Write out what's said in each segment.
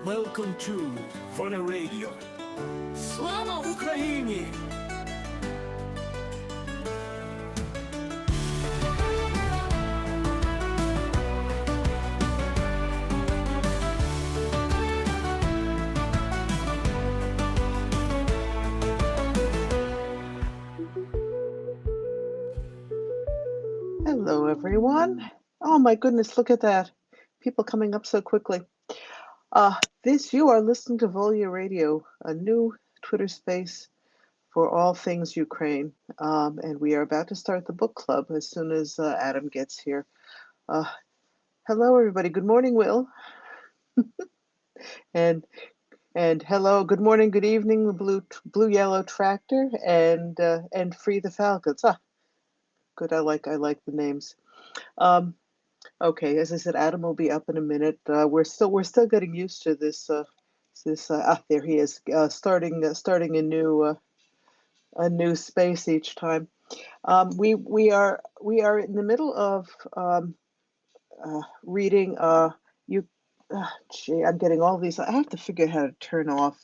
Welcome to Volya Radio. Slava Ukraini! Hello, everyone. Oh my goodness, look at that. People coming up so quickly. You are listening to Volya Radio, a new Twitter space for all things Ukraine. And we are about to start the book club as soon as Adam gets here. Uh, Hello, everybody. Good morning, Will. And hello, good morning, good evening, the blue yellow tractor, and Free the Falcons. Good. I like the names. Um, Okay, as I said, Adam will be up in a minute. We're still getting used to this. There he is, starting a new space each time. We are in the middle of reading. You, Gee, I'm getting all these. I have to figure out how to turn off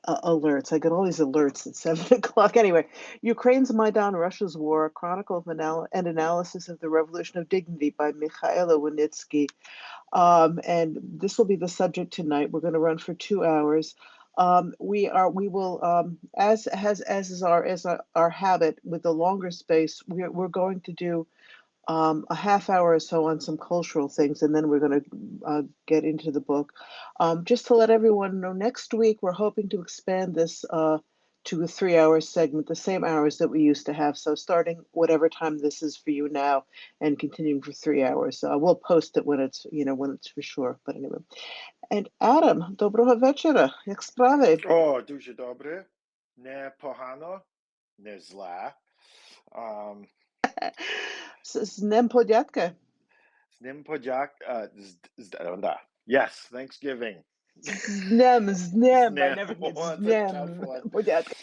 alerts. I get all these alerts at 7 o'clock. Anyway, Ukraine's Maidan, Russia's War: A Chronicle of and Analysis of the Revolution of Dignity by Mychailo Wynnyckyj. And this will be the subject tonight. We're going to run for 2 hours. We will, as is our habit with the longer space, we're going to do a half hour or so on some cultural things, and then we're going to get into the book. Just to let everyone know, next week we're hoping to expand this to a 3 hour segment, the same hours that we used to have. So starting whatever time this is for you now, and continuing for 3 hours. We'll post it when it's for sure. But anyway, and Adam, доброго вечора. Як справи? О, дуже добре. Не погано, не зле. З Днем подяка. З ним да. Yes, Thanksgiving. З Днем. I never get Oh, з that's a tough Днем one. подяка.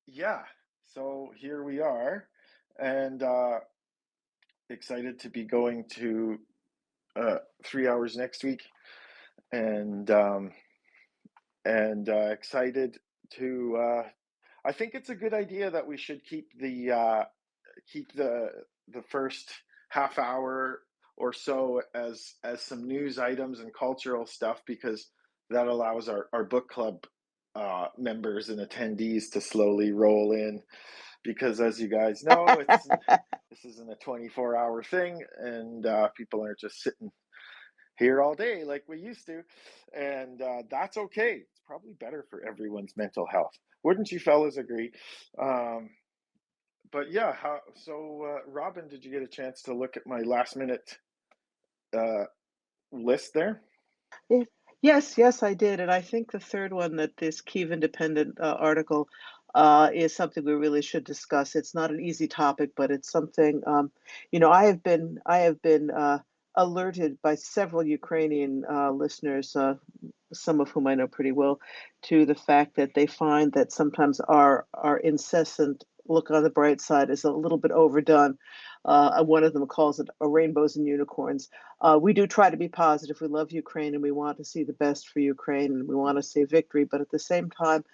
Yeah, so here we are, and excited to be going to 3 hours next week, and excited to. I think it's a good idea that we should keep the first half hour or so as some news items and cultural stuff, because that allows our book club members and attendees to slowly roll in, because as you guys know, this isn't a 24-hour thing, and people aren't just sitting here all day like we used to, and that's okay. It's probably better for everyone's mental health. Wouldn't you fellas agree? But yeah, Robin, did you get a chance to look at my last minute list there? Yeah. Yes, I did. And I think the third one, that this Kyiv Independent article is something we really should discuss. It's not an easy topic, but it's something, I have been alerted by several Ukrainian listeners, some of whom I know pretty well, to the fact that they find that sometimes our incessant look on the bright side is a little bit overdone. One of them calls it rainbows and unicorns. We do try to be positive. We love Ukraine and we want to see the best for Ukraine and we want to see victory. But at the same time,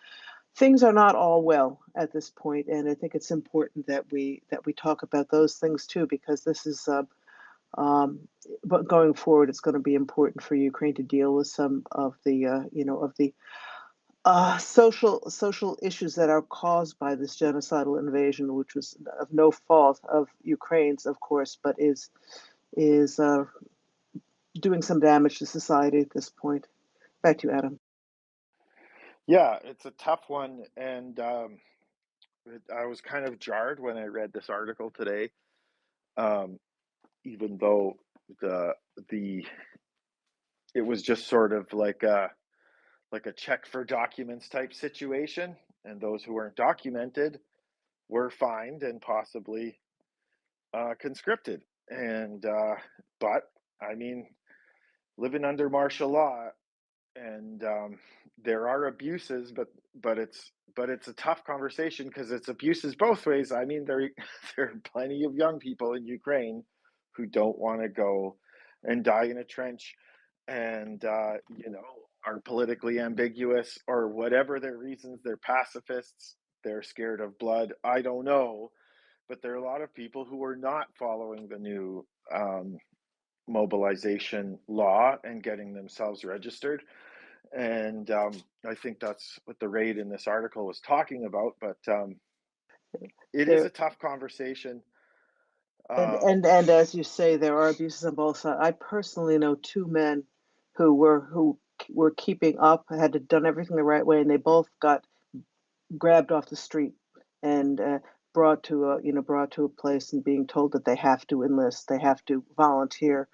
things are not all well at this point, and I think it's important that we talk about those things too, because this is. But going forward, it's going to be important for Ukraine to deal with some of the social issues that are caused by this genocidal invasion, which was of no fault of Ukraine's, of course, but is doing some damage to society at this point. Back to you, Adam. Yeah, it's a tough one, and I was kind of jarred when I read this article today, even though the it was just sort of like a check for documents type situation, and those who weren't documented were fined and possibly conscripted. And but I mean, living under martial law, and there are abuses, but it's a tough conversation because it's abuses both ways. I mean, there there are plenty of young people in Ukraine who don't want to go and die in a trench and are politically ambiguous, or whatever their reasons. They're pacifists, they're scared of blood, I don't know, but there are a lot of people who are not following the new mobilization law and getting themselves registered. And I think that's what the raid in this article was talking about. But it is a There tough conversation. and as you say, there are abuses on both sides. I personally know two men who were keeping up, had done everything the right way, and they both got grabbed off the street and brought to a place and being told that they have to enlist, they have to volunteer.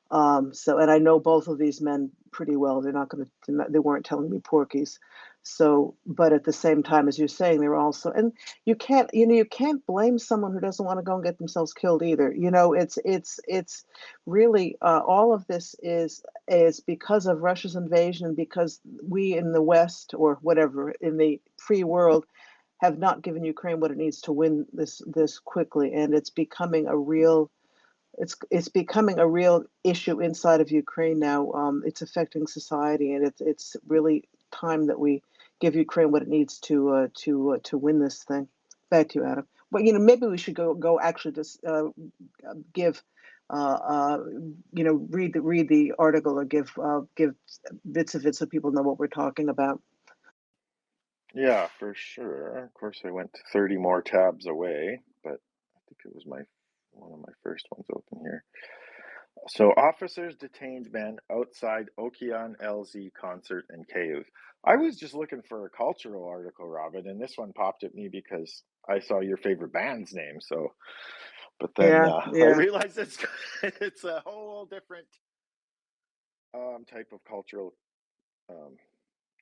And I know both of these men pretty well. They're not going to, they weren't telling me porkies. So, but at the same time, as you're saying, they're also, and you can't blame someone who doesn't want to go and get themselves killed either. It's really, all of this is because of Russia's invasion and because we in the West or whatever in the free world have not given Ukraine what it needs to win this quickly, and it's becoming a real issue inside of Ukraine now. It's affecting society, and it's really time that we give Ukraine what it needs to win this thing. Back to you, Adam. But maybe we should go actually just give read the article or give bits of it so people know what we're talking about. Yeah, for sure. Of course, I went 30 more tabs away, but I think it was one of my first ones open here. So, officers detained men outside Okean LZ concert in Kyiv. I was just looking for a cultural article, Robin, and this one popped at me because I saw your favorite band's name. So, but then Yeah, I yeah. realized it's a whole different type of cultural um,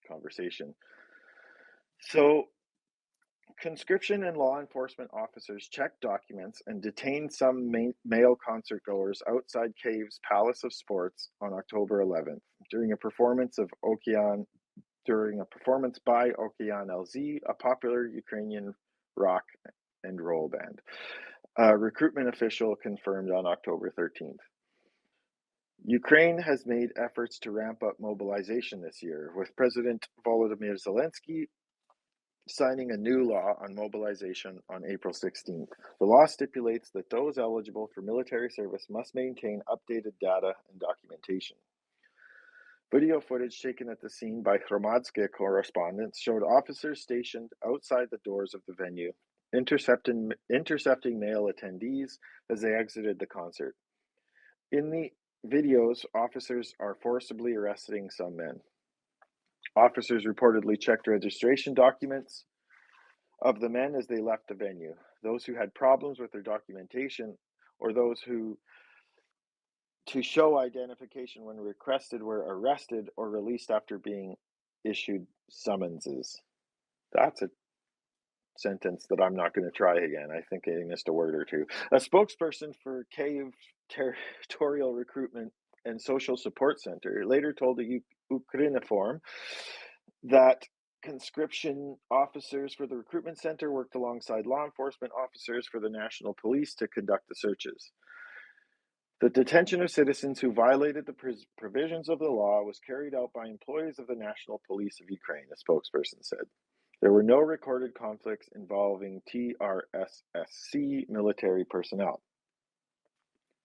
conversation. So, conscription and law enforcement officers checked documents and detained some male concertgoers outside Kyiv's Palace of Sports on October 11th during a performance by Okean LZ, a popular Ukrainian rock and roll band. A recruitment official confirmed on October 13th. Ukraine has made efforts to ramp up mobilization this year, with President Volodymyr Zelensky signing a new law on mobilization on April 16th. The law stipulates that those eligible for military service must maintain updated data and documentation. Video footage taken at the scene by Hromadske correspondents showed officers stationed outside the doors of the venue, intercepting male attendees as they exited the concert. In the videos, officers are forcibly arresting some men. Officers reportedly checked registration documents of the men as they left the venue. Those who had problems with their documentation or those who to show identification when requested were arrested or released after being issued summonses. That's a sentence that I'm not going to try again. I think I missed a word or two. A spokesperson for Kyiv Territorial Recruitment and Social Support Center later told the Ukrinform that conscription officers for the recruitment center worked alongside law enforcement officers for the National Police to conduct the searches. The detention of citizens who violated the provisions of the law was carried out by employees of the National Police of Ukraine, a spokesperson said. There were no recorded conflicts involving TRSSC military personnel.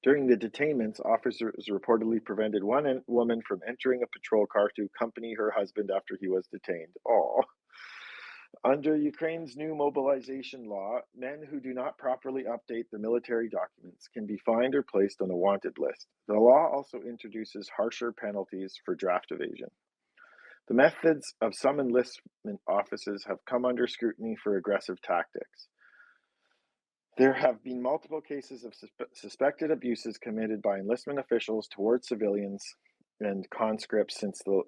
During the detainments, officers reportedly prevented one woman from entering a patrol car to accompany her husband after he was detained. Under Ukraine's new mobilization law, men who do not properly update their military documents can be fined or placed on a wanted list. The law also introduces harsher penalties for draft evasion. The methods of some enlistment offices have come under scrutiny for aggressive tactics. There have been multiple cases of suspected abuses committed by enlistment officials towards civilians and conscripts since the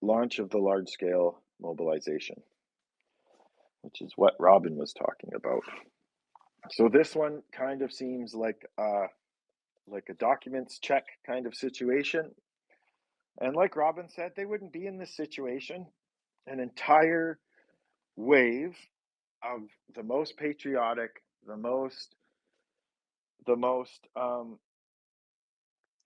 launch of the large-scale mobilization, which is what Robin was talking about. So this one kind of seems like a documents check kind of situation. And like Robin said, they wouldn't be in this situation. An entire wave of the most patriotic, the most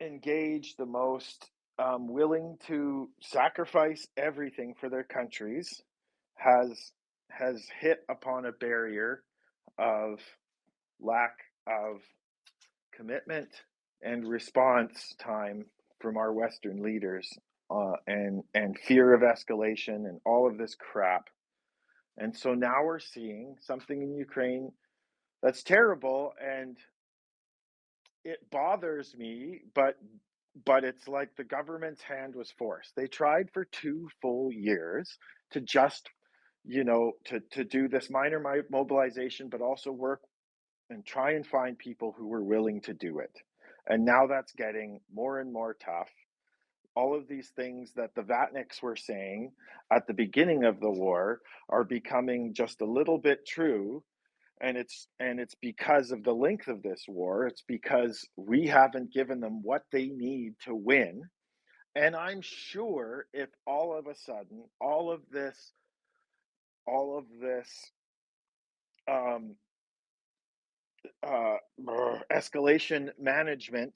engaged, the most willing to sacrifice everything for their countries has hit upon a barrier of lack of commitment and response time from our Western leaders, and fear of escalation and all of this crap. And so now we're seeing something in Ukraine that's terrible, and it bothers me, but it's like the government's hand was forced. They tried for 2 full years to just, to do this minor mobilization, but also work and try and find people who were willing to do it. And now that's getting more and more tough. All of these things that the Vatniks were saying at the beginning of the war are becoming just a little bit true. And it's because of the length of this war. It's because we haven't given them what they need to win. And I'm sure if all of a sudden all of this um, escalation management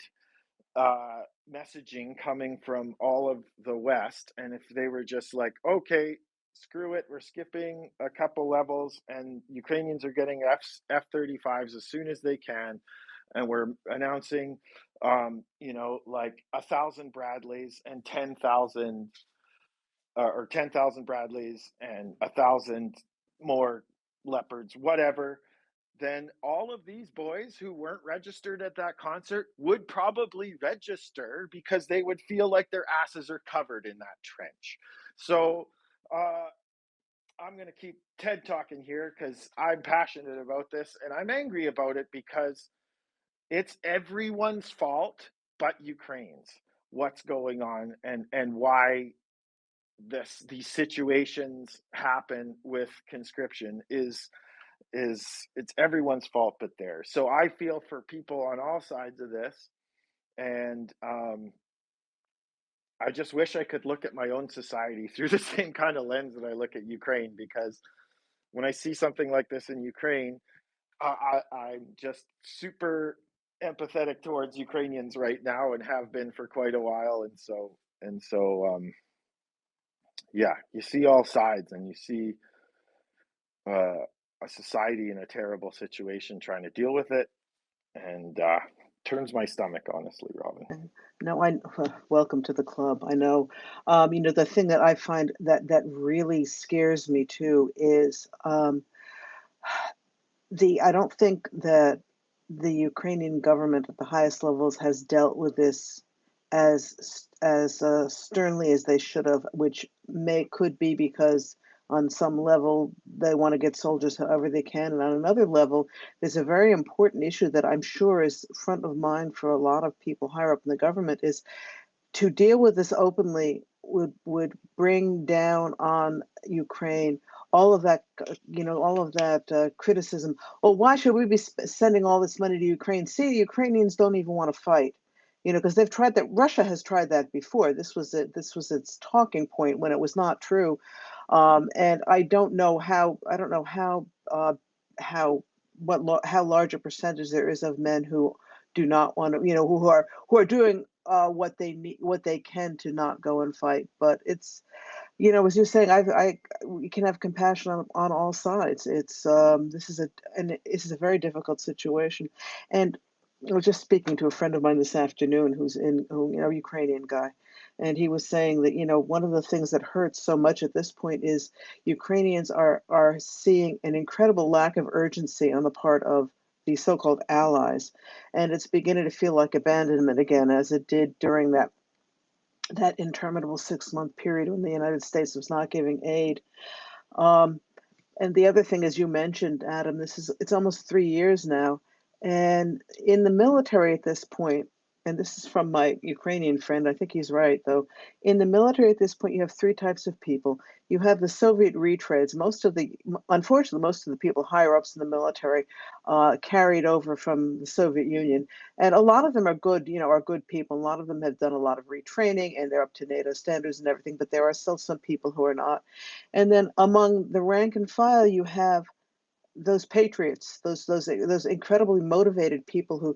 messaging coming from all of the West, and if they were just like, okay, screw it, we're skipping a couple levels, and Ukrainians are getting F-35s as soon as they can, and we're announcing, like 1,000 Bradleys and 10,000, or 10,000 Bradleys and 1,000 more Leopards, whatever, then all of these boys who weren't registered at that concert would probably register because they would feel like their asses are covered in that trench. So I'm going to keep TED talking here because I'm passionate about this, and I'm angry about it because it's everyone's fault but Ukraine's, what's going on, and why these situations happen with conscription is it's everyone's fault but theirs. So I feel for people on all sides of this, and I just wish I could look at my own society through the same kind of lens that I look at Ukraine, because when I see something like this in Ukraine, I'm just super empathetic towards Ukrainians right now and have been for quite a while. And so yeah, you see all sides, and you see a society in a terrible situation trying to deal with it, and turns my stomach, honestly, Robin. No, welcome to the club. I know, the thing that I find that really scares me too is I don't think that the Ukrainian government at the highest levels has dealt with this as sternly as they should have, which could be because on some level they want to get soldiers however they can, and on another level there's a very important issue that I'm sure is front of mind for a lot of people higher up in the government, is to deal with this openly would bring down on Ukraine all of that, criticism. Well, why should we be sending all this money to Ukraine? See, the Ukrainians don't even want to fight, because they've tried that. Russia has tried that before. This was it. This was its talking point when it was not true. And I don't know how. I don't know how how large a percentage there is of men who do not want to, who are doing what they need, what they can to not go and fight. But it's, as you're saying, we can have compassion on all sides. It's this is a very difficult situation, and I was just speaking to a friend of mine this afternoon Ukrainian guy, and he was saying that one of the things that hurts so much at this point is Ukrainians are seeing an incredible lack of urgency on the part of the so-called allies, and it's beginning to feel like abandonment again, as it did during that interminable 6-month period when the United States was not giving aid. Um, and the other thing, as you mentioned, Adam, it's almost 3 years now. And in the military at this point, and this is from my Ukrainian friend, I think he's right, though. In the military at this point, you have three types of people. You have the Soviet retreads. Unfortunately, most of the people higher ups in the military carried over from the Soviet Union. And a lot of them are good, are good people. A lot of them have done a lot of retraining and they're up to NATO standards and everything, but there are still some people who are not. And then among the rank and file, you have those patriots, those incredibly motivated people who,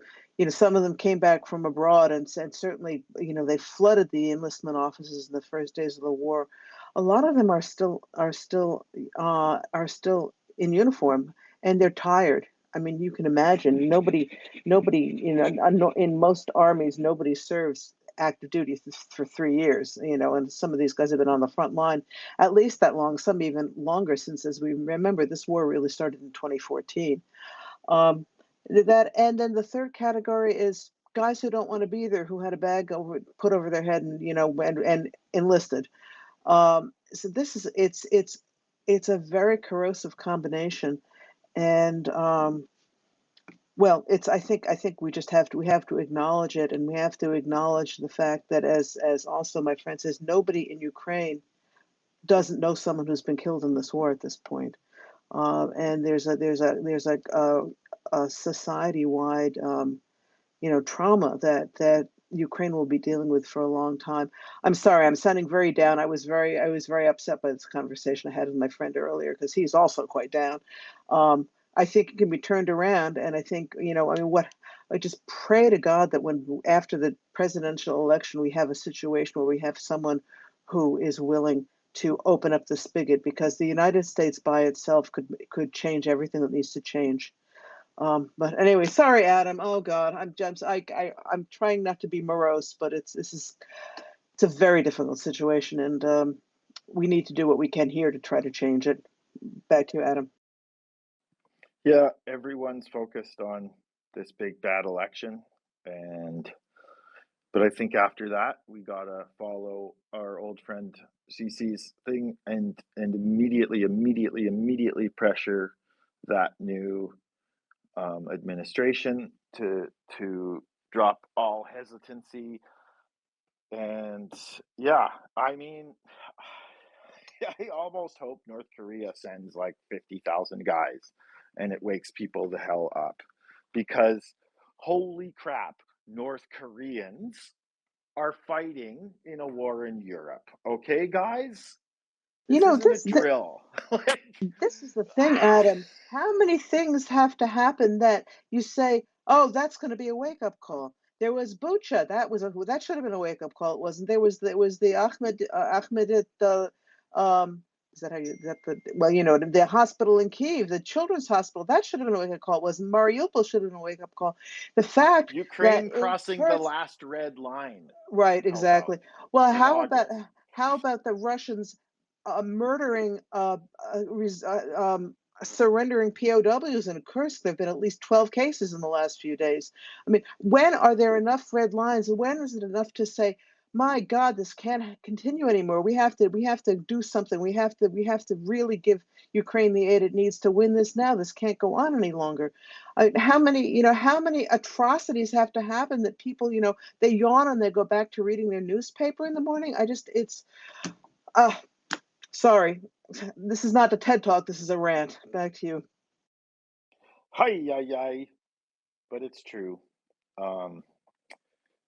some of them came back from abroad, and certainly, they flooded the enlistment offices in the first days of the war. A lot of them are still in uniform, and they're tired. I mean, you can imagine nobody, in most armies, nobody serves active duty for 3 years, and some of these guys have been on the front line at least that long, some even longer, since, as we remember, this war really started in 2014. Um, that and then the third category is guys who don't want to be there, who had a bag put over their head, and and enlisted. So this is it's a very corrosive combination, and well, I think we have to acknowledge it, and we have to acknowledge the fact that, as also my friend says, nobody in Ukraine doesn't know someone who's been killed in this war at this point. And there's a society-wide trauma that Ukraine will be dealing with for a long time. I'm sorry, I'm sounding very down. I was very upset by this conversation I had with my friend earlier, because he's also quite down. Um, I think it can be turned around, and I think, I mean, what I just pray to God that when after the presidential election we have a situation where we have someone who is willing to open up the spigot, because the United States by itself could change everything that needs to change. But anyway, sorry, Adam. Oh God, I'm trying not to be morose, but it's a very difficult situation, and we need to do what we can here to try to change it. Back to you, Adam. Yeah, everyone's focused on this big bad election, and but I think after that we gotta follow our old friend CC's thing, and immediately pressure that new administration to drop all hesitancy. And yeah, I mean, I almost hope North Korea sends like 50,000 guys and it wakes people the hell up, because holy crap, North Koreans are fighting in a war in Europe. Okay, guys? You This know, isn't a this drill. Like, this is the thing, Adam. How many things have to happen that you say, "Oh, that's going to be a wake-up call"? There was Bucha. That should have been a wake-up call. It wasn't. There was the Ahmed is that how you that the well, the hospital in Kiev, the children's hospital. That should have been a wake-up call. It wasn't. Mariupol should have been a wake-up call. The fact that Ukraine in crossing the first last red line. Right, How about exactly. Well, in how about August? the Russians murdering, surrendering POWs in Kursk? There've been at least 12 cases in the last few days. I mean, when are there enough red lines? When is it enough to say, "My God, this can't continue anymore. We have to do something. We have to really give Ukraine the aid it needs to win this now. This can't go on any longer." How many atrocities have to happen that people, they yawn and they go back to reading their newspaper in the morning. Uh, sorry. This is not a TED Talk. This is a rant. Back to you. Hi, yi. But it's true. Um,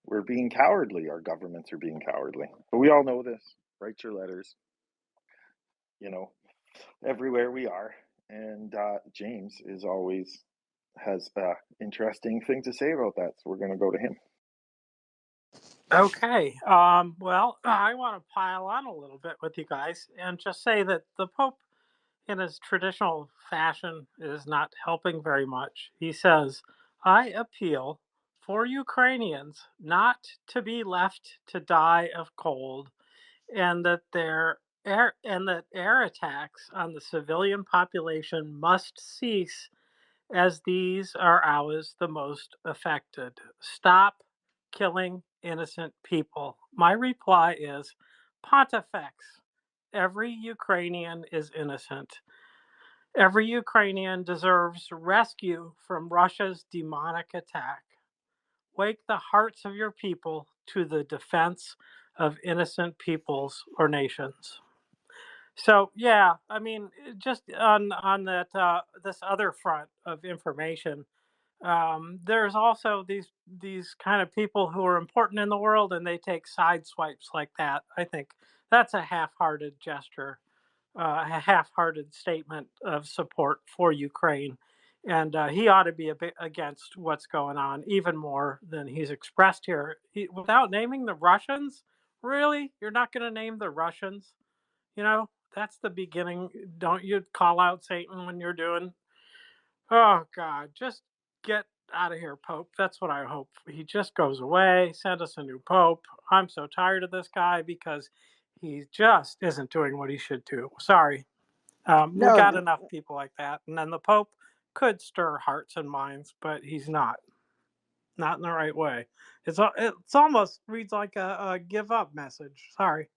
we're being cowardly. Our governments are being cowardly. But we all know this. Write your letters, you know, everywhere we are. And James is always has interesting thing to say about that. So we're going to go to him. Okay. Well, I want to pile on a little bit with you guys and just say that the Pope, in his traditional fashion, is not helping very much. He says, I appeal for Ukrainians not to be left to die of cold, and that air attacks on the civilian population must cease, as these are ours the most affected. Stop killing innocent people. My reply is Pontifex. Every Ukrainian is innocent. Every Ukrainian deserves rescue from Russia's demonic attack. Wake the hearts of your people to the defense of innocent peoples or nations. So yeah, I mean, just on that this other front of information, there's also these kind of people who are important in the world, and they take side swipes like that. I think that's a half-hearted gesture. a half-hearted statement of support for Ukraine, and he ought to be a bit against what's going on even more than he's expressed here. Without naming the Russians, really, you're not going to name the Russians? You know, that's the beginning. Don't you call out Satan when you're doing? Oh God, just get out of here, Pope. That's what I hope. He just goes away. Send us a new Pope. I'm so tired of this guy because he just isn't doing what he should do. Sorry. We No, got enough people like that. And then the Pope could stir hearts and minds, but he's not. Not in the right way. It's almost reads like a give up message. Sorry.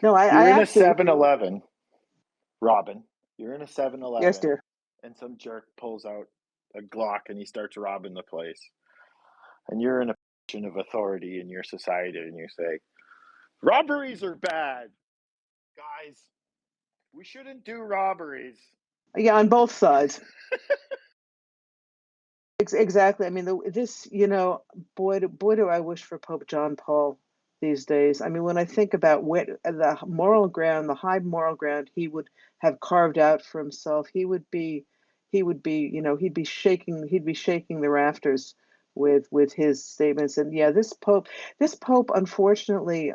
no, I You're in a actually, 7-Eleven, Robin. You're in a yes, 7-Eleven, dear. and some jerk pulls out a Glock and he starts robbing the place. And you're in a position of authority in your society, and you say, robberies are bad. Guys, we shouldn't do robberies. Yeah, on both sides. Exactly. I mean, this, boy, do I wish for Pope John Paul these days. I mean, when I think about what the moral ground, the high moral ground he would have carved out for himself, he'd be shaking the rafters with his statements. And yeah, this Pope, unfortunately,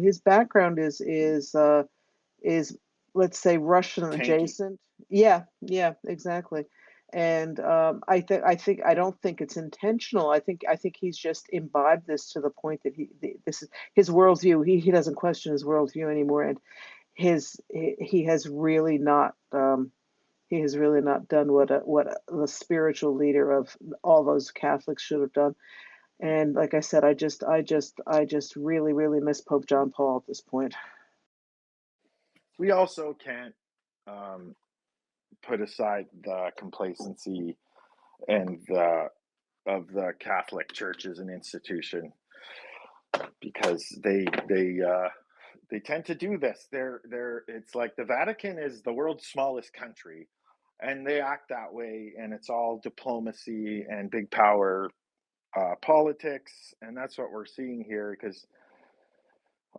his background is let's say Russian Tanky. adjacent. Yeah, yeah, exactly. And I don't think it's intentional. I think he's just imbibed this to the point that this is his worldview. He doesn't question his worldview anymore, and he has really not done what the spiritual leader of all those Catholics should have done. And like I said, I just really miss Pope John Paul at this point. We also can't um, put aside the complacency and of the Catholic Church as an institution, because they tend to do this. It's like the Vatican is the world's smallest country, and they act that way, and it's all diplomacy and big power politics, and that's what we're seeing here. Because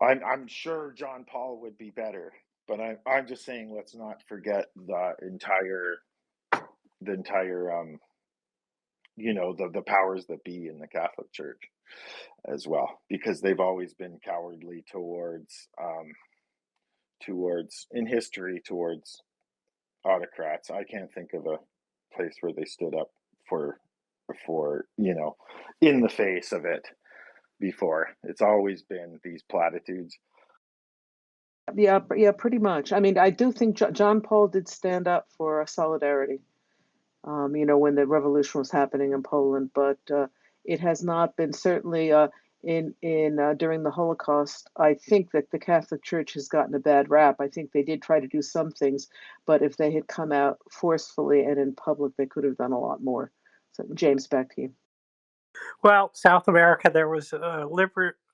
I'm sure John Paul would be better, but I'm just saying let's not forget the entire the powers that be in the Catholic Church as well, because they've always been cowardly towards in history towards autocrats. I can't think of a place where they stood up for in the face of it before. It's always been these platitudes. Yeah, yeah, pretty much. I mean, I do think John Paul did stand up for solidarity, when the revolution was happening in Poland, but it has not been certainly in during the Holocaust. I think that the Catholic Church has gotten a bad rap. I think they did try to do some things, but if they had come out forcefully and in public, they could have done a lot more. So, James, back to you. Well, South America, there was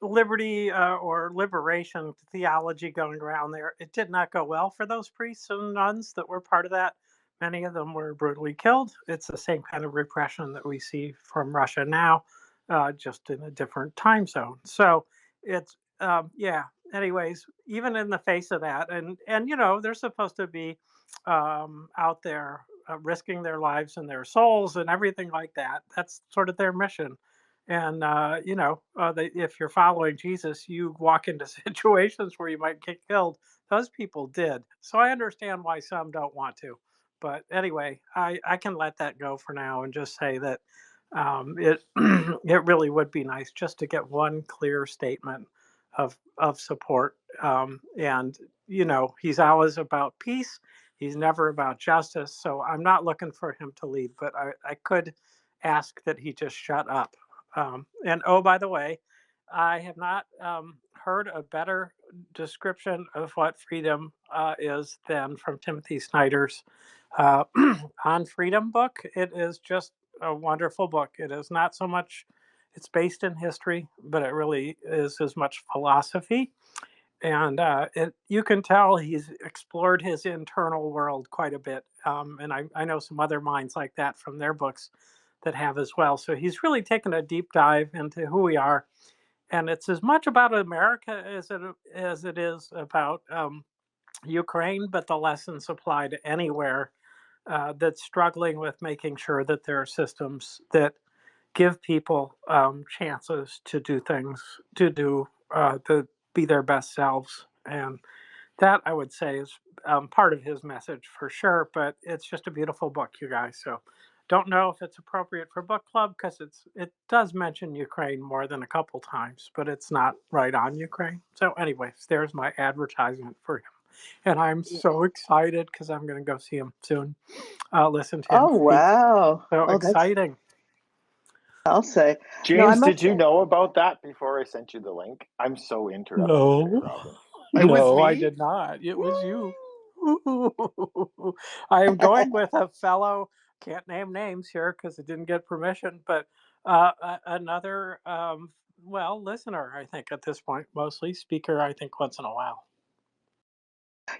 liberty or liberation theology going around there. It did not go well for those priests and nuns that were part of that. Many of them were brutally killed. It's the same kind of repression that we see from Russia now, just in a different time zone. So it's, yeah. Anyways, even in the face of that, and they're supposed to be out there risking their lives and their souls and everything like that. That's sort of their mission. And if you're following Jesus, you walk into situations where you might get killed. Those people did. So I understand why some don't want to. But anyway, I can let that go for now and just say that it it really would be nice just to get one clear statement of support. And he's always about peace. He's never about justice. So I'm not looking for him to lead, but I could ask that he just shut up. And oh, by the way, I have not heard a better description of what freedom is than from Timothy Snyder's uh, On Freedom book. It is just a wonderful book. It is not so much, it's based in history, but it really is as much philosophy. And you can tell he's explored his internal world quite a bit. And I know some other minds like that from their books that have as well. So he's really taken a deep dive into who we are. And it's as much about America as it is about Ukraine, but the lessons apply to anywhere that's struggling with making sure that there are systems that give people chances to do things, to be their best selves. And that, I would say, is part of his message for sure. But it's just a beautiful book, you guys. So don't know if it's appropriate for book club because it does mention Ukraine more than a couple times, but it's not right on Ukraine. So, anyways, there's my advertisement for him, and I'm Yeah. so excited because I'm going to go see him soon. Listen to him Oh speak. wow. So Oh, that's exciting! I'll say. No, I James, must did you say. know about that before I sent you the link? I'm so interested today, No, Robin. It was no, I me? did not. It was you. Woo! I am going with a fellow, can't name names here because it didn't get permission, but another, well, listener, I think at this point, mostly speaker, I think once in a while.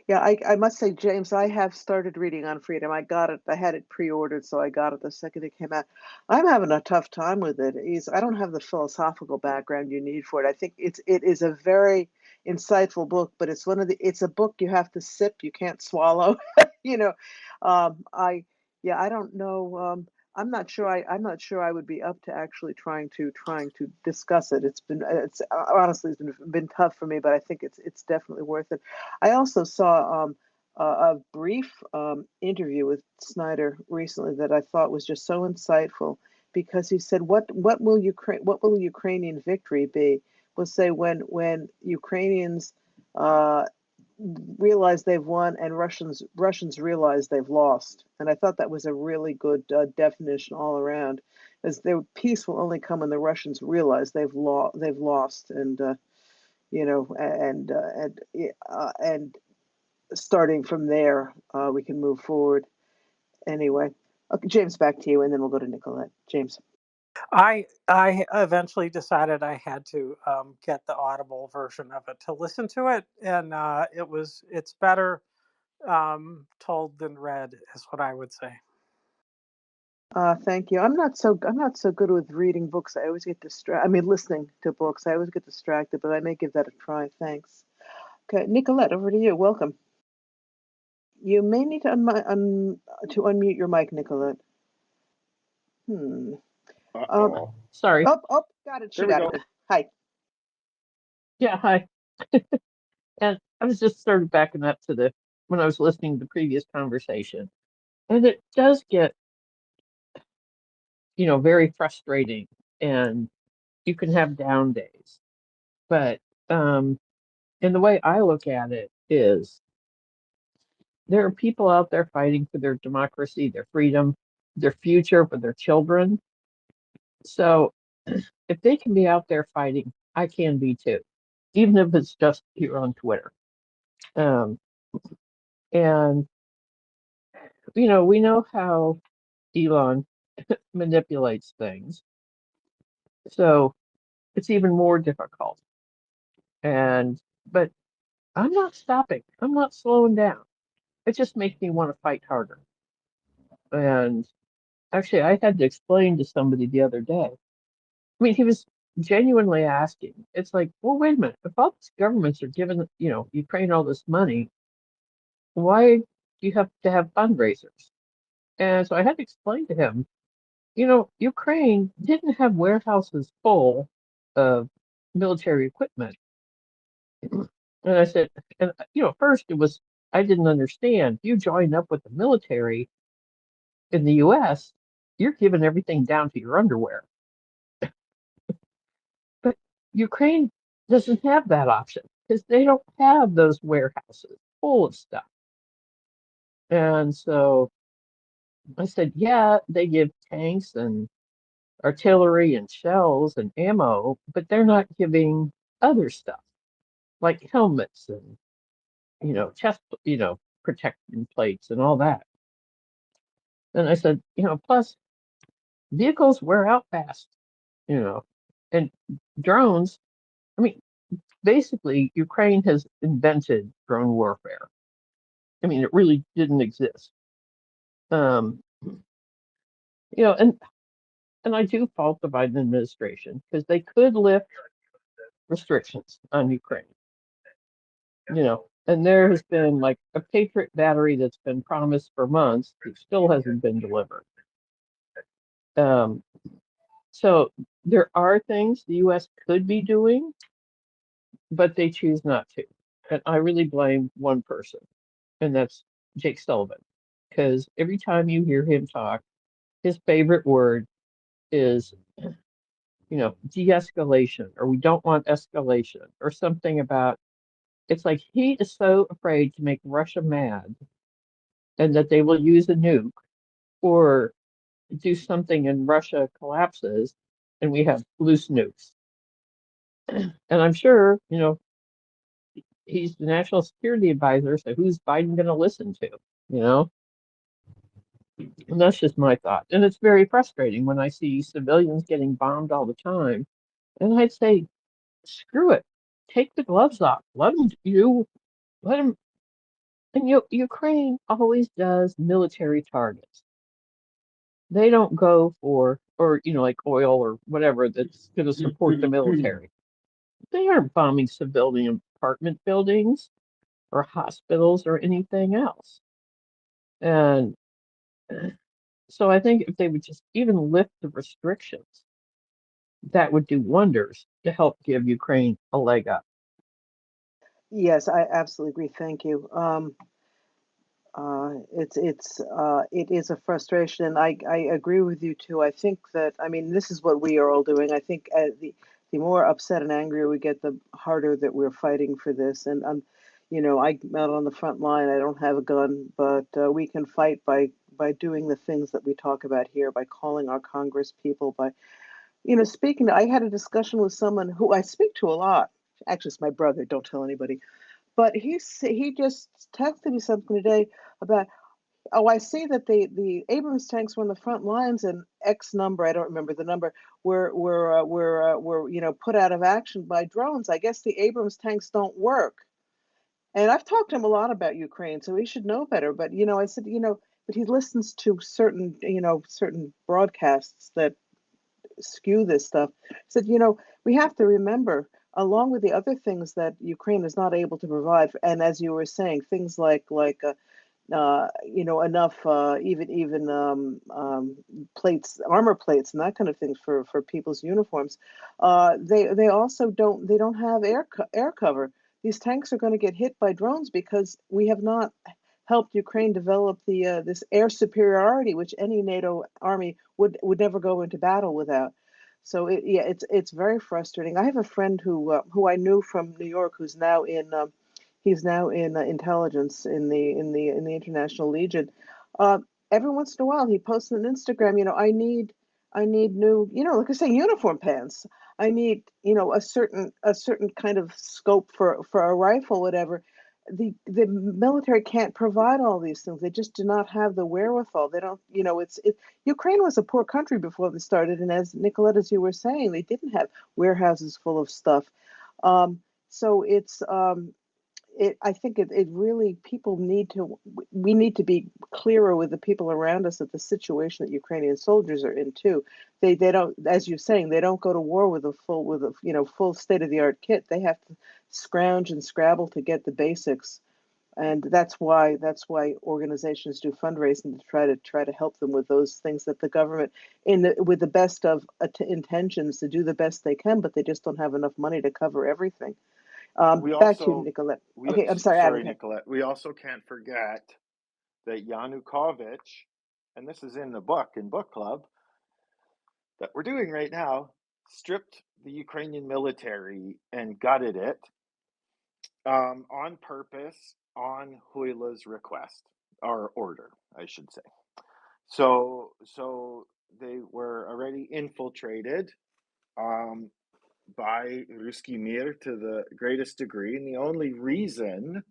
Yeah, I must say, James, I have started reading on freedom. I got it. I had it pre-ordered, so I got it the second it came out. I'm having a tough time with it. I don't have the philosophical background you need for it. I think it is a very insightful book, but it's a book you have to sip. You can't swallow. You know, I yeah, I don't know. I'm not sure I would be up to actually trying to discuss it. It's honestly it's been tough for me, but I think it's definitely worth it. I also saw a brief interview with Snyder recently that I thought was just so insightful because he said, what will Ukrainian victory be? We'll say when Ukrainians uh, realize they've won and Russians realize they've lost. And I thought that was a really good definition all around, as their peace will only come when the Russians realize they've lost, and you know, and starting from there, we can move forward. Anyway, okay, James, back to you, and then we'll go to Nicolette. James. I eventually decided I had to get the Audible version of it to listen to it, and it's better told than read, is what I would say. Thank you. I'm not so good with reading books. I always get distracted. I mean, listening to books. I always get distracted, but I may give that a try. Thanks. Okay, Nicolette, over to you. Welcome. You may need to unmute your mic, Nicolette. Hmm. Um. Uh-oh. Sorry. Oh, got it. She There we got go. it. Hi. Yeah, hi. And I was just sort of backing up to when I was listening to the previous conversation. And it does get, very frustrating and you can have down days. But and the way I look at it is there are people out there fighting for their democracy, their freedom, their future for their children. So if they can be out there fighting, I can be too, even if it's just here on Twitter. Um, and we know how Elon manipulates things. So it's even more difficult. But I'm not stopping. I'm not slowing down. It just makes me want to fight harder. And actually, I had to explain to somebody the other day. I mean, he was genuinely asking. It's like, well, wait a minute. If all these governments are giving, Ukraine all this money, why do you have to have fundraisers? And so I had to explain to him, Ukraine didn't have warehouses full of military equipment. And I said, and first it was, I didn't understand. You join up with the military in the US, you're giving everything down to your underwear. But Ukraine doesn't have that option because they don't have those warehouses full of stuff. And so I said, yeah, they give tanks and artillery and shells and ammo, but they're not giving other stuff like helmets and chest protection plates and all that. And I said, plus vehicles wear out fast, you know, and drones. I mean, basically, Ukraine has invented drone warfare. I mean, it really didn't exist. Um, and I do fault the Biden administration because they could lift restrictions on Ukraine. And there has been like a Patriot battery that's been promised for months that still hasn't been delivered. So there are things the U.S. could be doing, but they choose not to. And I really blame one person, and that's Jake Sullivan, because every time you hear him talk, his favorite word is, de-escalation, or we don't want escalation, or something about, it's like he is so afraid to make Russia mad and that they will use a nuke or do something and Russia collapses and we have loose nukes. And I'm sure, he's the national security advisor, so who's Biden going to listen to, you know? And that's just my thought. And it's very frustrating when I see civilians getting bombed all the time. And I'd say, screw it. Take the gloves off. Let them. And Ukraine always does military targets. They don't go for, or, like oil or whatever that's going to support the military. They aren't bombing civilian apartment buildings or hospitals or anything else. And so I think if they would just even lift the restrictions, that would do wonders to help give Ukraine a leg up. Yes, I absolutely agree. Thank you. It is a frustration, and I agree with you too. I think that, I mean, this is what we are all doing. I think the more upset and angrier we get, the harder that we're fighting for this. And I'm out on the front line. I don't have a gun, but we can fight by doing the things that we talk about here, by calling our Congress people, by speaking. I had a discussion with someone who I speak to a lot. Actually, it's my brother. Don't tell anybody. But he just texted me something today about, oh, I see that the Abrams tanks were on the front lines and X number, I don't remember the number, were put out of action by drones. I guess the Abrams tanks don't work. And I've talked to him a lot about Ukraine, so he should know better. But I said, but he listens to certain broadcasts that skew this stuff. I said, we have to remember, along with the other things that Ukraine is not able to provide, and as you were saying, things like enough even plates, armor plates, and that kind of things for people's uniforms. They also don't have air cover. These tanks are going to get hit by drones because we have not helped Ukraine develop the this air superiority, which any NATO army would never go into battle without. So it's very frustrating. I have a friend who I knew from New York, who's now in he's now in intelligence in the International Legion. Uh, every once in a while, he posts on Instagram. I need new, like I say, uniform pants. I need, a certain kind of scope for a rifle, whatever. The military can't provide all these things. They just do not have the wherewithal. They don't, Ukraine was a poor country before they started, and as Nicolette, as you were saying, they didn't have warehouses full of stuff. So I think it really, we need to be clearer with the people around us that the situation that Ukrainian soldiers are in too. They don't, as you're saying, they don't go to war with full state of the art kit. They have to scrounge and scrabble to get the basics. And that's why organizations do fundraising, to try to help them with those things that the government, with the best of intentions, to do the best they can, but they just don't have enough money to cover everything. Back to you, Nicolette. Okay, I'm sorry, Adam. Nicolette. We also can't forget that Yanukovych, and this is in the book, in book club, that we're doing right now, stripped the Ukrainian military and gutted it on purpose, on Huila's request, or order, I should say. So they were already infiltrated by Ruski Mir to the greatest degree, and the only reason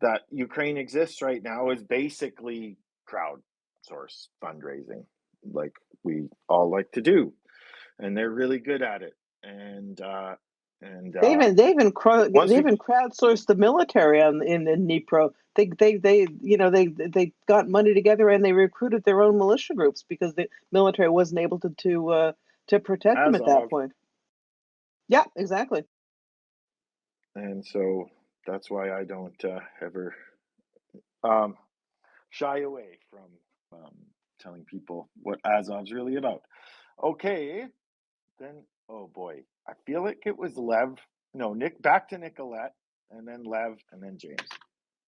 that Ukraine exists right now is basically crowdsource fundraising, like we all like to do, and they're really good at it. And They even once we crowdsourced the military in Dnipro. They got money together and they recruited their own militia groups because the military wasn't able to protect them at that Azov, point. Yeah, exactly. and so that's why I don't ever shy away from telling people what Azov's really about. Okay, then, oh boy, I feel like it was Lev. No, Nick, back to Nicolette, and then Lev, and then James.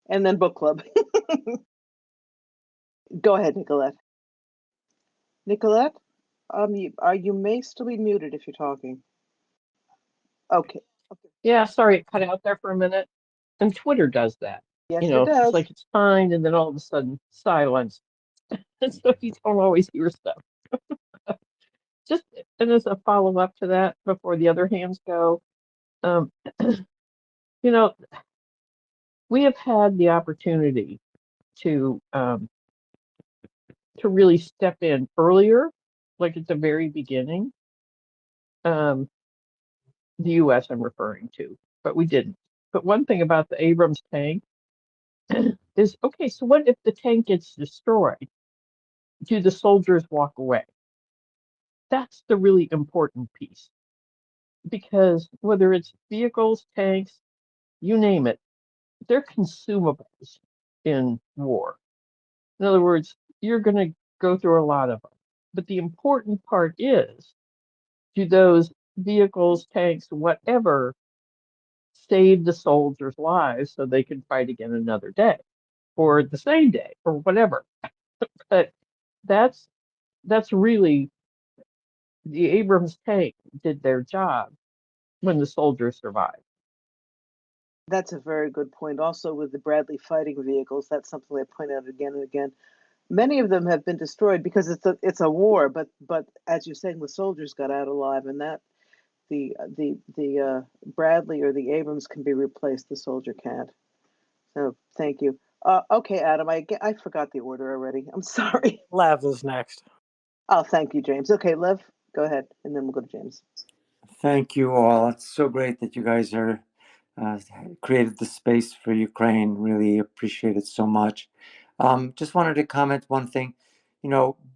And then book club. Go ahead, Nicolette. Nicolette, you may still be muted if you're talking. Okay. Okay. Yeah, sorry, it cut out there for a minute. And Twitter does that. Yes, it It's does. like it's fine, and then all of a sudden, silence. And so you don't always hear stuff. Just and as a follow-up to that, before the other hands go, um, you know, we have had the opportunity to really step in earlier, like at the very beginning. The U.S. I'm referring to, but we didn't. But one thing about the Abrams tank is, okay, so what if the tank gets destroyed? Do the soldiers walk away? That's the really important piece. Because whether it's vehicles, tanks, you name it, they're consumables in war. In other words, you're going to go through a lot of them. But the important part is, do those vehicles, tanks, whatever, save the soldiers' lives so they can fight again another day or the same day or whatever? But that's really the Abrams tank did their job when the soldiers survived. That's a very good point. Also, with the Bradley fighting vehicles, that's something I point out again and again. Many of them have been destroyed because it's a war, but as you're saying, the soldiers got out alive, and that the Bradley or the Abrams can be replaced. The soldier can't. So thank you. Okay, Adam, I forgot the order already. I'm sorry. Lev is next. Oh, thank you, James. Okay, Lev, go ahead, and then we'll go to James. Thank you all. It's so great that you guys are created the space for Ukraine. Really appreciate it so much. Just wanted to comment one thing.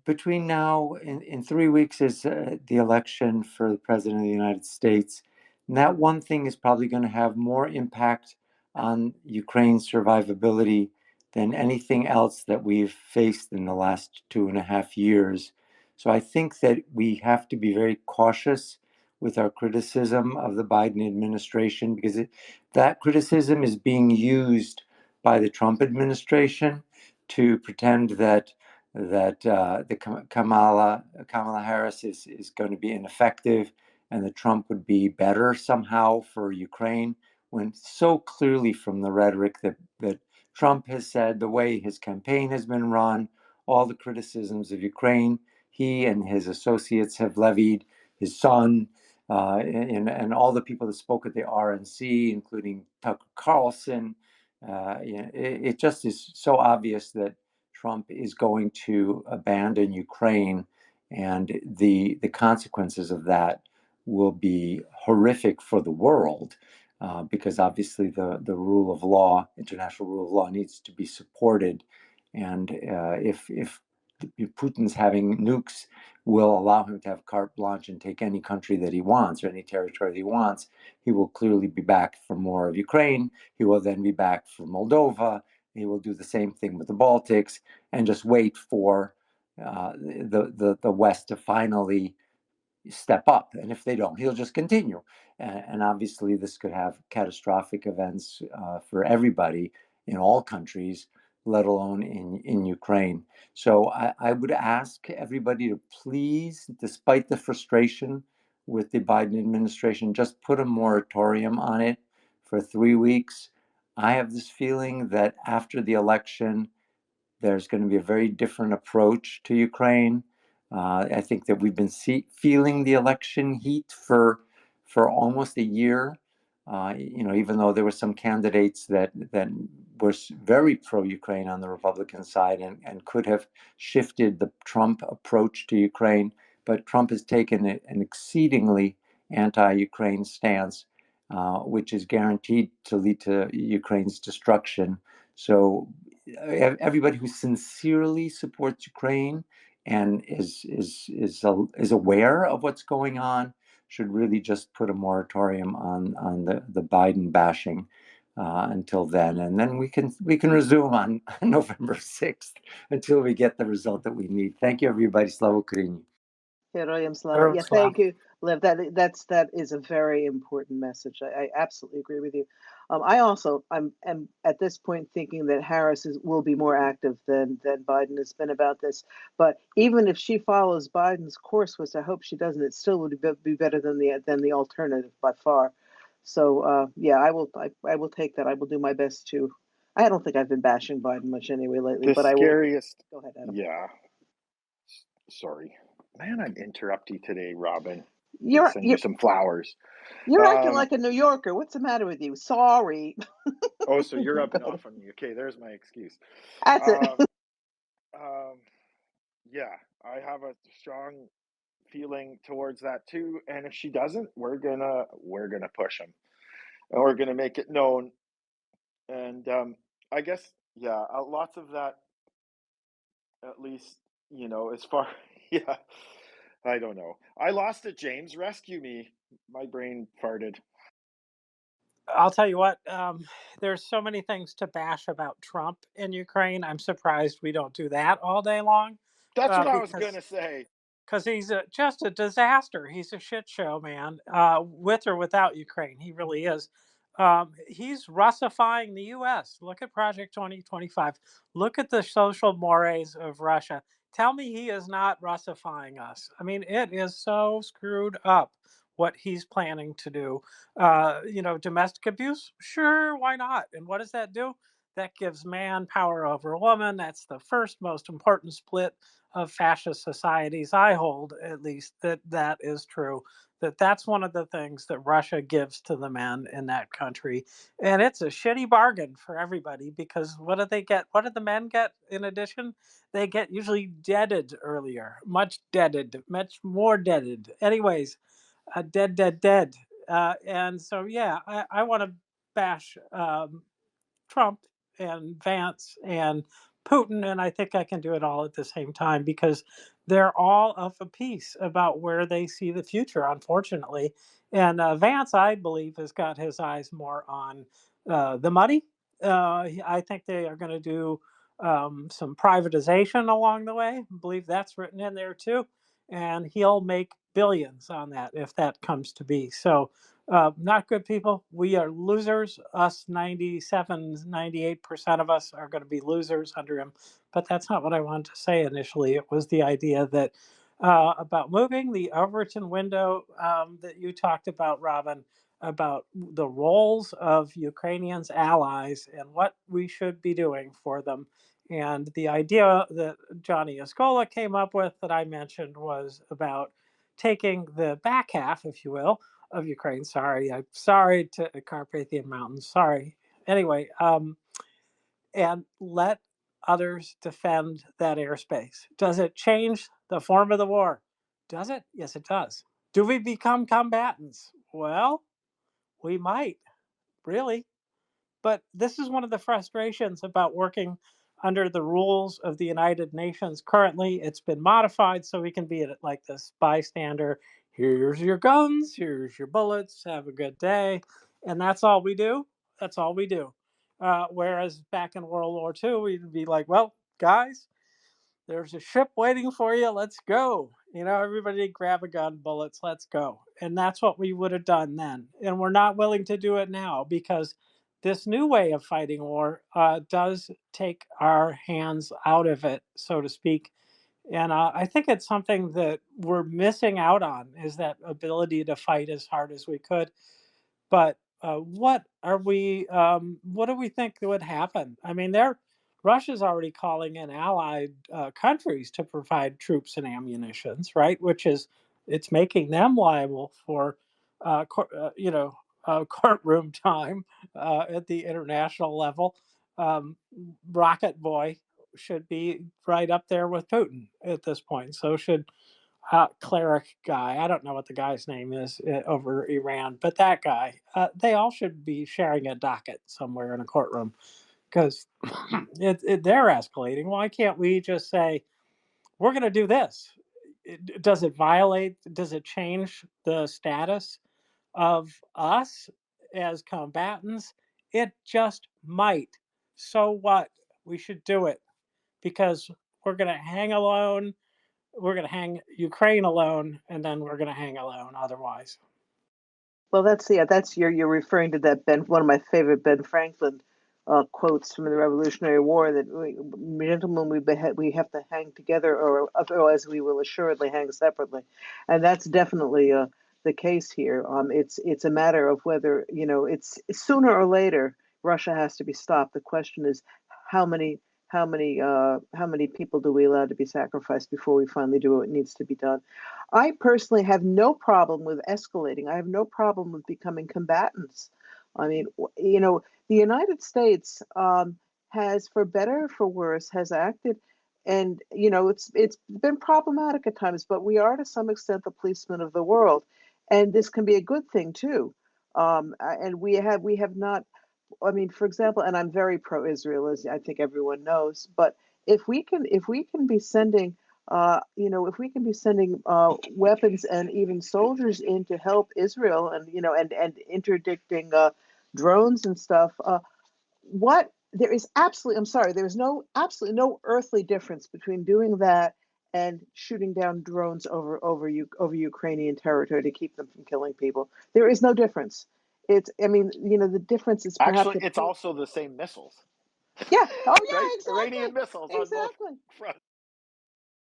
Between now in 3 weeks is the election for the president of the United States. And that one thing is probably going to have more impact on Ukraine's survivability than anything else that we've faced in the last 2.5 years. So I think that we have to be very cautious with our criticism of the Biden administration, because that criticism is being used by the Trump administration to pretend that the Kamala Harris is going to be ineffective and that Trump would be better somehow for Ukraine, when so clearly from the rhetoric that Trump has said, the way his campaign has been run, all the criticisms of Ukraine, he and his associates have levied, his son, and all the people that spoke at the RNC, including Tucker Carlson. It just is so obvious that Trump is going to abandon Ukraine, and the consequences of that will be horrific for the world, because obviously the rule of law, international rule of law, needs to be supported. And if Putin's having nukes will allow him to have carte blanche and take any country that he wants or any territory that he wants, he will clearly be back for more of Ukraine. He will then be back for Moldova. He will do the same thing with the Baltics and just wait for the West to finally step up. And if they don't, he'll just continue. And obviously, this could have catastrophic events for everybody in all countries, let alone in Ukraine. So I would ask everybody to please, despite the frustration with the Biden administration, just put a moratorium on it for 3 weeks. I have this feeling that after the election, there's going to be a very different approach to Ukraine. I think that we've been feeling the election heat for almost a year. Even though there were some candidates that were very pro-Ukraine on the Republican side and could have shifted the Trump approach to Ukraine, but Trump has taken an exceedingly anti-Ukraine stance, which is guaranteed to lead to Ukraine's destruction. So everybody who sincerely supports Ukraine and is aware of what's going on should really just put a moratorium on the Biden bashing. until then, and then we can resume on November 6th until we get the result that we need. Thank you, everybody. Slava Ukraini. Heroyam Slava. Yeah, thank you, Liv. That is a very important message. I absolutely agree with you. I also am at this point thinking that Harris will be more active than Biden has been about this. But even if she follows Biden's course, which I hope she doesn't, it still would be better than the alternative by far. So yeah, I will take that. I will do my best to. I don't think I've been bashing Biden much anyway lately, The but I will. scariest. Go ahead, Adam. Yeah. Sorry, man. I'm interrupting today, Robin. You're Send you some flowers. You're acting like a New Yorker. What's the matter with you? Sorry. Oh, so you're rubbing Go ahead. off on me. Okay, there's my excuse. That's it. Yeah, I have a strong feeling towards that too. And if she doesn't, we're gonna push him, and we're gonna make it known. And I guess yeah, lots of that. At least as far yeah. I don't know. I lost it, James. Rescue me. My brain farted. I'll tell you what, there's so many things to bash about Trump in Ukraine. I'm surprised we don't do that all day long, That's what I was because gonna say. he's just a disaster. He's a shit show, man. With or without Ukraine, he really is. He's Russifying the U.S. Look at Project 2025. Look at the social mores of Russia. Tell me he is not Russifying us. I mean, it is so screwed up what he's planning to do. Domestic abuse? Sure, why not? And what does that do? That gives man power over woman. That's the first most important split of fascist societies. I hold, at least, that is true. That's one of the things that Russia gives to the men in that country, and it's a shitty bargain for everybody, because what do they get? What do the men get in addition? They get usually deaded earlier, much more deaded. Anyways, dead. And so, yeah, I want to bash Trump and Vance and Putin, and I think I can do it all at the same time, because they're all of a piece about where they see the future, unfortunately. And Vance, I believe, has got his eyes more on the money. I think they are going to do some privatization along the way. I believe that's written in there too. And he'll make billions on that if that comes to be. So, not good people. We are losers. Us 97, 98% of us are going to be losers under him. But that's not what I wanted to say initially. It was the idea that about moving the Overton window that you talked about, Robin, about the roles of Ukrainians' allies and what we should be doing for them. And the idea that Johnny Escola came up with that I mentioned was about taking the back half, if you will, of Ukraine. I'm sorry to Carpathian Mountains. Sorry. Anyway, and let others defend that airspace. Does it change the form of the war? Does it? Yes, it does. Do we become combatants? Well, we might, really. But this is one of the frustrations about working under the rules of the United Nations. Currently, it's been modified so we can be like this bystander. Here's your guns, here's your bullets, have a good day. And that's all we do. That's all we do. Whereas back in World War II, we'd be like, well, guys, there's a ship waiting for you. Let's go. Everybody grab a gun, bullets, let's go. And that's what we would have done then. And we're not willing to do it now, because this new way of fighting war does take our hands out of it, so to speak. And I think it's something that we're missing out on, is that ability to fight as hard as we could. But what do we think would happen? I mean, Russia's already calling in allied countries to provide troops and ammunitions, right? It's making them liable for, courtroom time at the international level. Rocket Boy should be right up there with Putin at this point. So should cleric guy. I don't know what the guy's name is over Iran, but that guy. They all should be sharing a docket somewhere in a courtroom, because they're escalating. Why can't we just say, we're going to do this? Does it change the status of us as combatants It just might. So what? We should do it because we're going to hang alone. We're going to hang Ukraine alone, and then we're going to hang alone otherwise. Well, that's you're referring to that one of my favorite Ben Franklin quotes from the Revolutionary War that gentlemen, we have to hang together, or otherwise we will assuredly hang separately, and that's definitely the case here. It's a matter of whether it's sooner or later Russia has to be stopped. The question is how many how many people do we allow to be sacrificed before we finally do what needs to be done. I personally have no problem with escalating. I have no problem with becoming combatants. I mean, the United States has, for better or for worse, has acted, and it's been problematic at times, but we are to some extent the policemen of the world, and this can be a good thing too. And we have not. I mean, for example, and I'm very pro-Israel, as I think everyone knows. But if we can be sending, if we can be sending weapons and even soldiers in to help Israel, and and interdicting drones and stuff, what there is absolutely, I'm sorry, there is absolutely no earthly difference between doing that and shooting down drones over Ukrainian territory to keep them from killing people. There is no difference. I mean, the difference is perhaps Actually, it's also the same missiles. Yeah. Oh, yeah. Right? Exactly. Iranian missiles on both Exactly. fronts.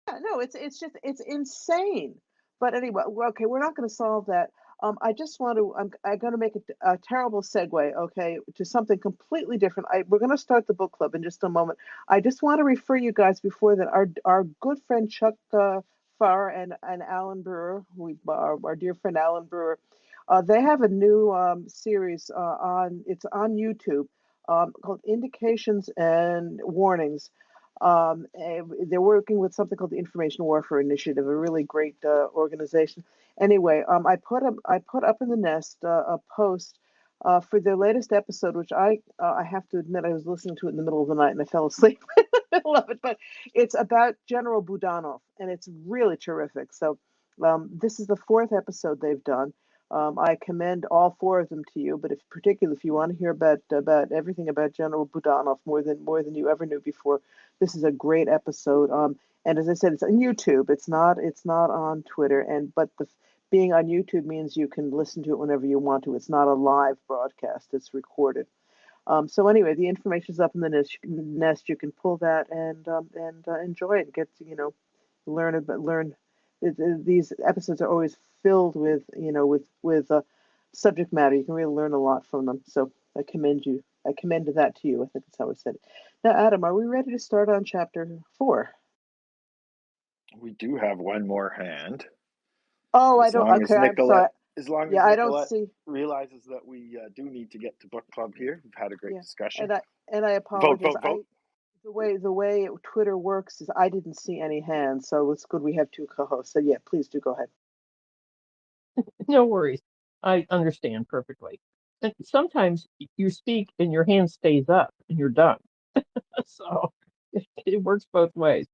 Yeah, no, it's insane. But anyway, okay, we're not going to solve that. I just want to. I'm going to make a terrible segue, okay, to something completely different. We're going to start the book club in just a moment. I just want to refer you guys before that our good friend Chuck Farr and Alan Brewer, our dear friend Alan Brewer, they have a new series on YouTube called Indications and Warnings. They're working with something called the Information Warfare Initiative, a really great organization. Anyway, I put up in the nest a post for their latest episode, which I have to admit I was listening to it in the middle of the night and I fell asleep in the middle of it. But it's about General Budanov, and it's really terrific. So this is the fourth episode they've done. I commend all four of them to you, but particularly if you want to hear about everything about General Budanov more than you ever knew before, this is a great episode. And as I said, it's on YouTube. It's not on Twitter. But being on YouTube means you can listen to it whenever you want to. It's not a live broadcast. It's recorded. So anyway, the information is up in the nest. You can pull that and enjoy it. Get to learn. These episodes are always filled with subject matter. You can really learn a lot from them. So I commend you. I commend that to you. I think that's how I said it. Now, Adam, are we ready to start on chapter 4? We do have one more hand. Oh, I As don't. long as Okay, I'm sorry. Yeah, I don't Nicolette see. realizes that we do need to get to book club here. We've had a great Yeah, discussion. and I Vote, apologize. vote, vote. The way Twitter works is I didn't see any hands, so it's good we have two co-hosts. So yeah, please do go ahead. No worries. I understand perfectly. And sometimes you speak and your hand stays up and you're done. So it works both ways.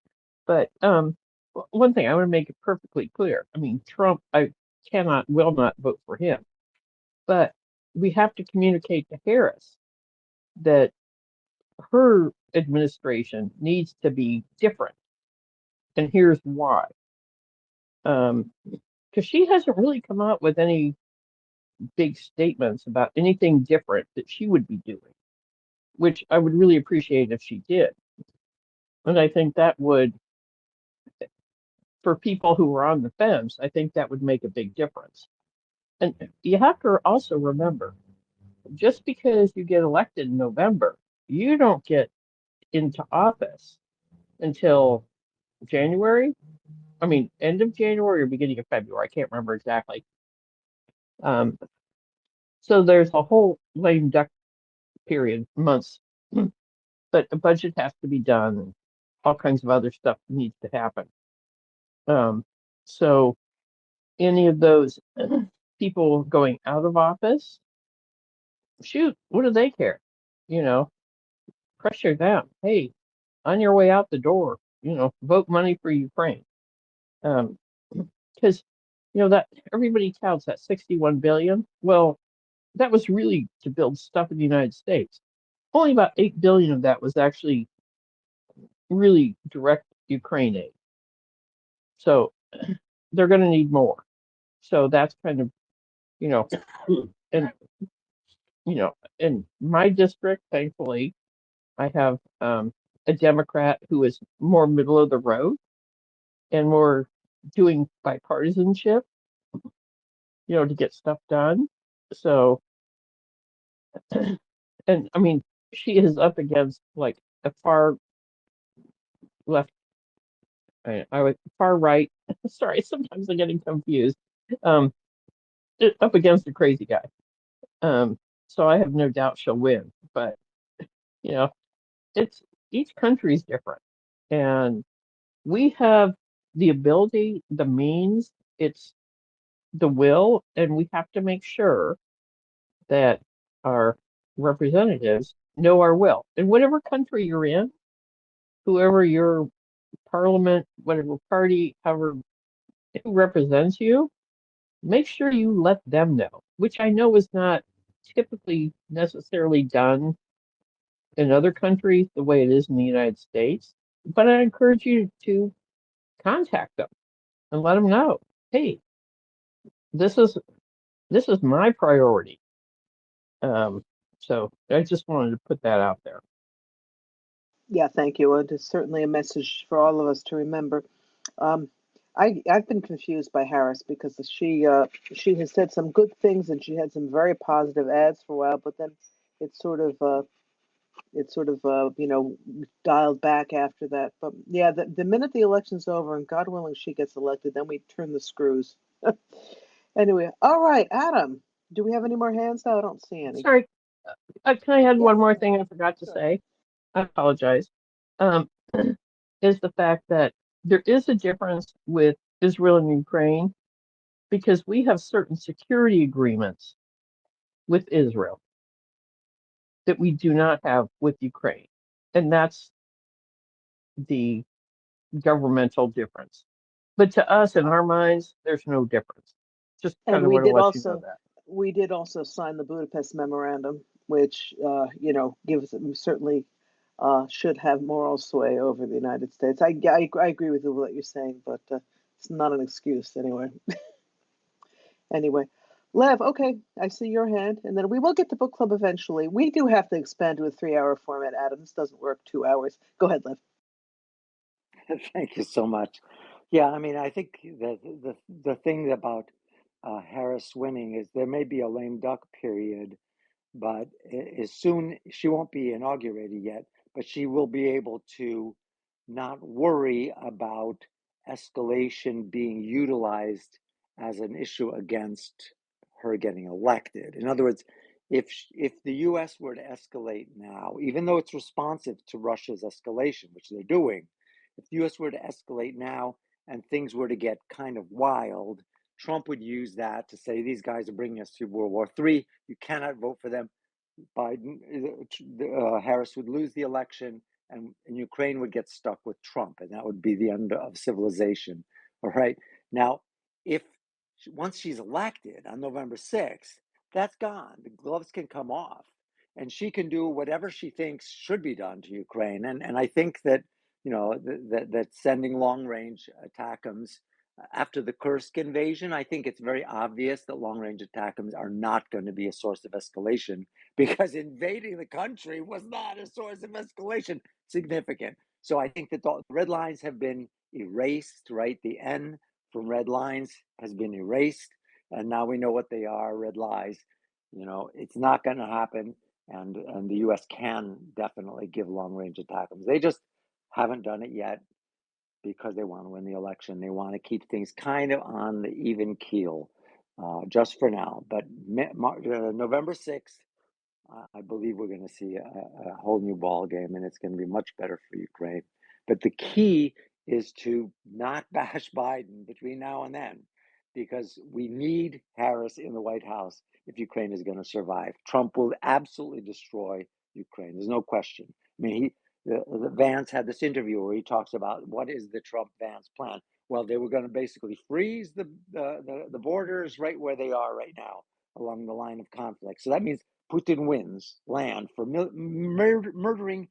But one thing I want to make it perfectly clear. I mean, Trump, I will not vote for him. But we have to communicate to Harris that her administration needs to be different. And here's why. Because she hasn't really come out with any big statements about anything different that she would be doing, which I would really appreciate if she did. And I think that would, for people who are on the fence, I think that would make a big difference. And you have to also remember, just because you get elected in November, you don't get into office until January. I mean, end of January or beginning of February. I can't remember exactly. So there's a whole lame duck period, months, but a budget has to be done and all kinds of other stuff needs to happen. So any of those people going out of office, shoot, what do they care? You know, pressure them. Hey, on your way out the door, vote money for Ukraine. Because that everybody touts that 61 billion. Well, that was really to build stuff in the United States. Only about 8 billion of that was actually really direct Ukraine aid. So they're going to need more. So that's kind of, you know, and in my district, thankfully, I have a Democrat who is more middle of the road and more doing bipartisanship, to get stuff done. So, and I mean, she is up against like a far left, I would far right. Sorry, sometimes I'm getting confused. Um, up against a crazy guy. So I have no doubt she'll win. But you know, it's each country's different, and we have the ability, the means, it's the will, and we have to make sure that our representatives know our will. In whatever country you're in, whoever your parliament, whatever party, however who represents you, make sure you let them know, which I know is not typically necessarily done in other countries the way it is in the United States. But I encourage you to contact them and let them know, hey, this is my priority. So I just wanted to put that out there. Yeah, thank you. It is certainly a message for all of us to remember. Um, I've been confused by Harris because she has said some good things and she had some very positive ads for a while, but then it sort of dialed back after that. But yeah, the minute the election's over and God willing she gets elected, then we turn the screws. Anyway, all right, Adam, do we have any more hands now? I don't see any. Sorry, can I add Yeah, one more thing I forgot to sure. say? I apologize. Um, is the fact that there is a difference with Israel and Ukraine because we have certain security agreements with Israel that we do not have with Ukraine. And that's the governmental difference. But to us, in our minds, there's no difference. Just And kind of want to let you know that. we did also sign the Budapest Memorandum, which gives certainly should have moral sway over the United States. I agree with you what you're saying, but it's not an excuse anyway. Anyway, Lev, okay, I see your hand, and then we will get to book club eventually. We do have to expand to a 3-hour format, Adam. This doesn't work 2 hours. Go ahead, Lev. Thank you so much. Yeah, I mean, I think the thing about Harris winning is there may be a lame duck period, but as soon she won't be inaugurated yet, but she will be able to not worry about escalation being utilized as an issue against her getting elected. In other words, if the U.S. were to escalate now, even though it's responsive to Russia's escalation, which they're doing, if the U.S. were to escalate now and things were to get kind of wild, Trump would use that to say these guys are bringing us to World War III. You cannot vote for them. Biden, Harris would lose the election, and Ukraine would get stuck with Trump, and that would be the end of civilization. All right. Now, if once she's elected on November 6th, that's gone. The gloves can come off, and she can do whatever she thinks should be done to Ukraine. And I think that that sending long range ATACMS after the Kursk invasion, I think it's very obvious that long range ATACMS are not going to be a source of escalation because invading the country was not a source of escalation significant. So I think that the red lines have been erased, right? The N from red lines has been erased, and now we know what they are, red lies. It's not going to happen, and the U.S. can definitely give long range ATACMS. They just haven't done it yet because they want to win the election. They want to keep things kind of on the even keel, just for now. But November 6th, I believe we're going to see a whole new ball game, and it's going to be much better for Ukraine. But the key is to not bash Biden between now and then, because we need Harris in the White House if Ukraine is going to survive. Trump will absolutely destroy Ukraine. There's no question. I mean, the Vance had this interview where he talks about what is the Trump-Vance plan. Well, they were going to basically freeze the borders right where they are right now. along the line of conflict. So that means Putin wins land for murdering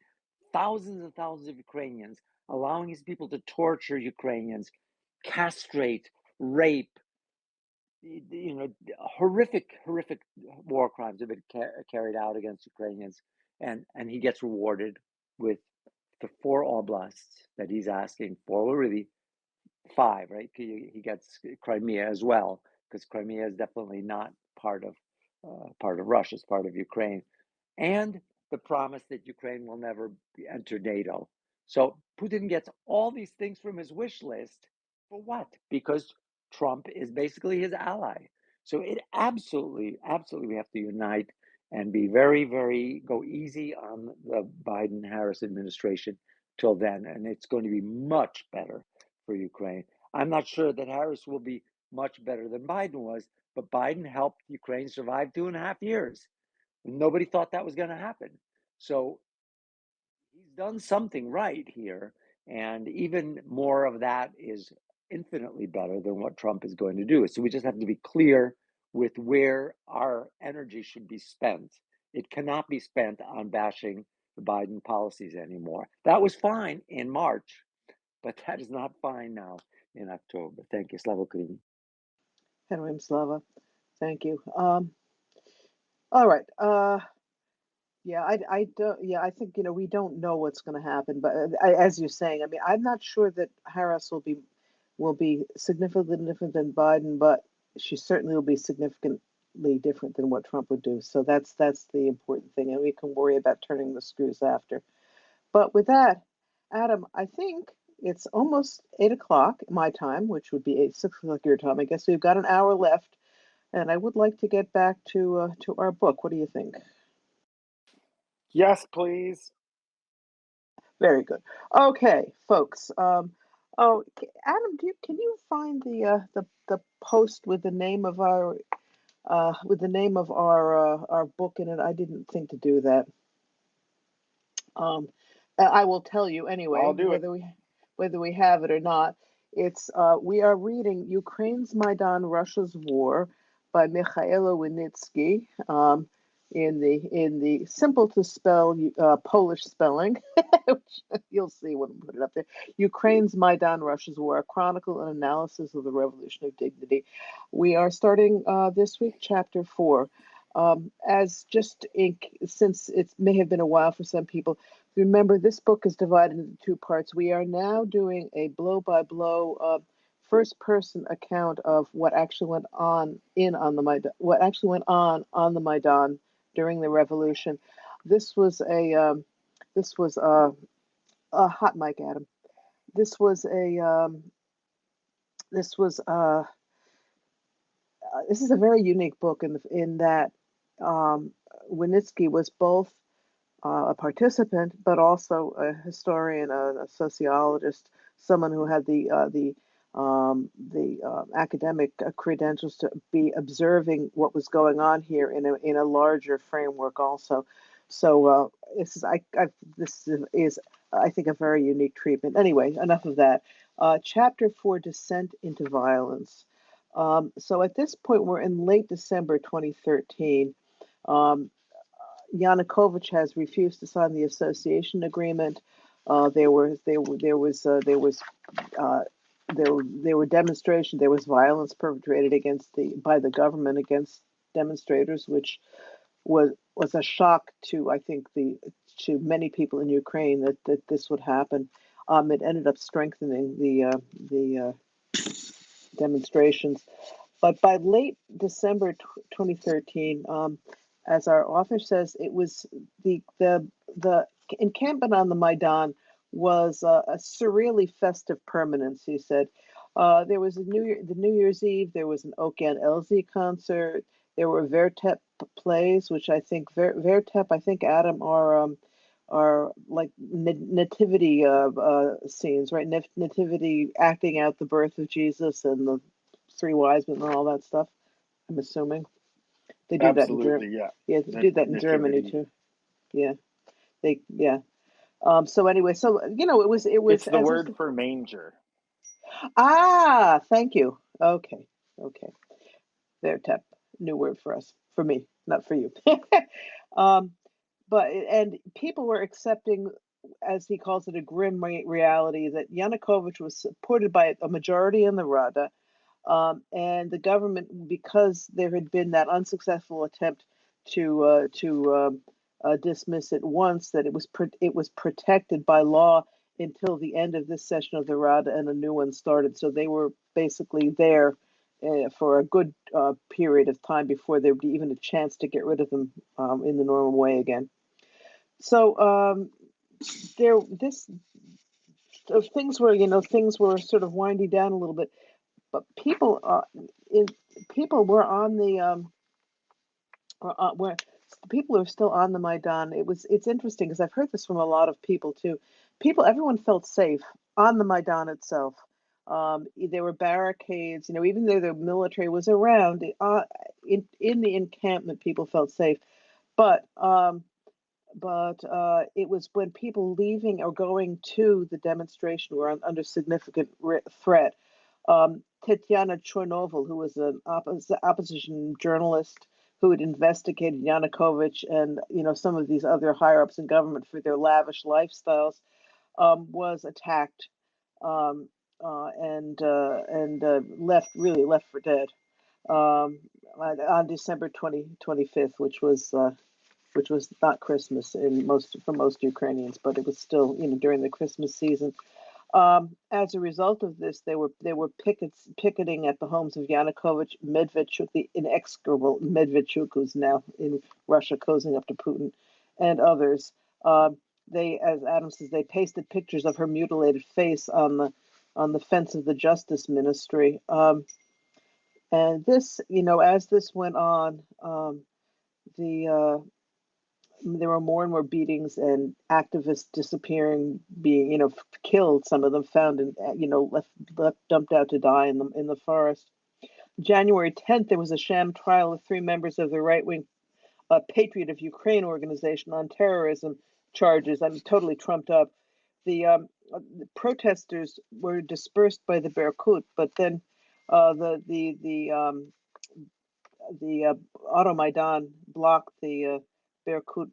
thousands and thousands of Ukrainians, allowing his people to torture Ukrainians, castrate, rape, horrific war crimes have been carried out against Ukrainians, and he gets rewarded with the 4 oblasts that he's asking for. Well, really 5, right? He gets Crimea as well, because Crimea is definitely not part of Russia, it's part of Ukraine, and the promise that Ukraine will never enter NATO. So Putin gets all these things from his wish list for what? Because Trump is basically his ally. So it absolutely, we have to unite and be very, go easy on the Biden-Harris administration till then, and it's going to be much better for Ukraine. I'm not sure that Harris will be much better than Biden was, but Biden helped Ukraine survive 2.5 years. Nobody thought that was going to happen. So he's done something right here, and even more of that is infinitely better than what Trump is going to do. So we just have to be clear with where our energy should be spent. It cannot be spent on bashing the Biden policies anymore. That was fine in March, but that is not fine now in October. Thank you. Slava Ukraini. Henry Slava, thank you. All right. Yeah, I don't. Yeah, I think we don't know what's going to happen, but as you're saying, I mean, I'm not sure that Harris will be significantly different than Biden, but she certainly will be significantly different than what Trump would do. So that's the important thing, and we can worry about turning the screws after. But with that, Adam, I think it's almost 8 o'clock my time, which would be 6 o'clock your time. I guess we've got an hour left, and I would like to get back to our book. What do you think? Yes, please. Very good. Okay, folks. Adam, can you find the post with the name of our our book in it? I didn't think to do that. I will tell you anyway, I'll do it. whether we have it or not. It's we are reading Ukraine's Maidan, Russia's War by Mychailo Wynnyckyj, in the simple to spell Polish spelling, which you'll see when we put it up there. Ukraine's Maidan, Russia's War: A Chronicle and Analysis of the Revolution of Dignity. We are starting this week, chapter 4. Since it may have been a while for some people, remember this book is divided into 2 parts. We are now doing a blow-by-blow first-person account of what actually went on the Maidan, on the Maidan during the revolution. This was a hot mic, Adam. This was this is a very unique book in that Wynnyckyj was both a participant, but also a historian, a sociologist, someone who had the academic credentials to be observing what was going on here in a larger framework. Also, so this is I think a very unique treatment. Anyway, enough of that. Chapter 4: Descent into Violence. So at this point, we're in late December 2013. Yanukovych has refused to sign the association agreement. There were demonstrations. There was violence perpetrated by the government against demonstrators, which was a shock to to many people in Ukraine that this would happen. It ended up strengthening the demonstrations. But by late December 2013, as our author says, it was the encampment on the Maidan was a surreally festive permanence. He said there was the New Year's Eve. There was an Okan Elzy concert. There were Vertep plays, which I think Vertep, I think Adam are like nativity scenes, right? Nativity, acting out the birth of Jesus and the 3 wise men and all that stuff. I'm assuming they do that in Germany. Absolutely, yeah. Yeah, they do that in Germany Nativity. too. Yeah. So anyway, so it was It's the as word for manger. thank you. Okay. Vertep. new word for me, not for you. um, and people were accepting, as he calls it, a grim reality that Yanukovych was supported by a majority in the Rada, and the government, because there had been that unsuccessful attempt to dismiss it once, that it was protected by law until the end of this session of the Rada and a new one started. So they were basically there for a good period of time before there would be even a chance to get rid of them in the normal way again. So things were sort of winding down a little bit, but people were on the where people are still on the Maidan. It's interesting because I've heard this from a lot of people too. Everyone felt safe on the Maidan itself. There were barricades, even though the military was around, in the encampment, people felt safe. But it was when people leaving or going to the demonstration were under significant threat. Tetiana Chornovil, who was an opposition journalist who had investigated Yanukovych and some of these other higher ups in government for their lavish lifestyles, was attacked and left for dead on December 25th, which was not Christmas for most Ukrainians, but it was still during the Christmas season. As a result of this, there were picketing at the homes of Yanukovych, Medvedchuk, the inexorable Medvedchuk, who's now in Russia, cozying up to Putin, and others. As Adam says, they pasted pictures of her mutilated face on the fence of the Justice Ministry. And this, as this went on, there were more and more beatings and activists disappearing, being killed. Some of them found and left dumped out to die in the forest. January 10th, there was a sham trial of 3 members of the right-wing Patriot of Ukraine organization on terrorism charges. I'm totally trumped up. The protesters were dispersed by the Berkut, but then the Automaidan blocked the Berkut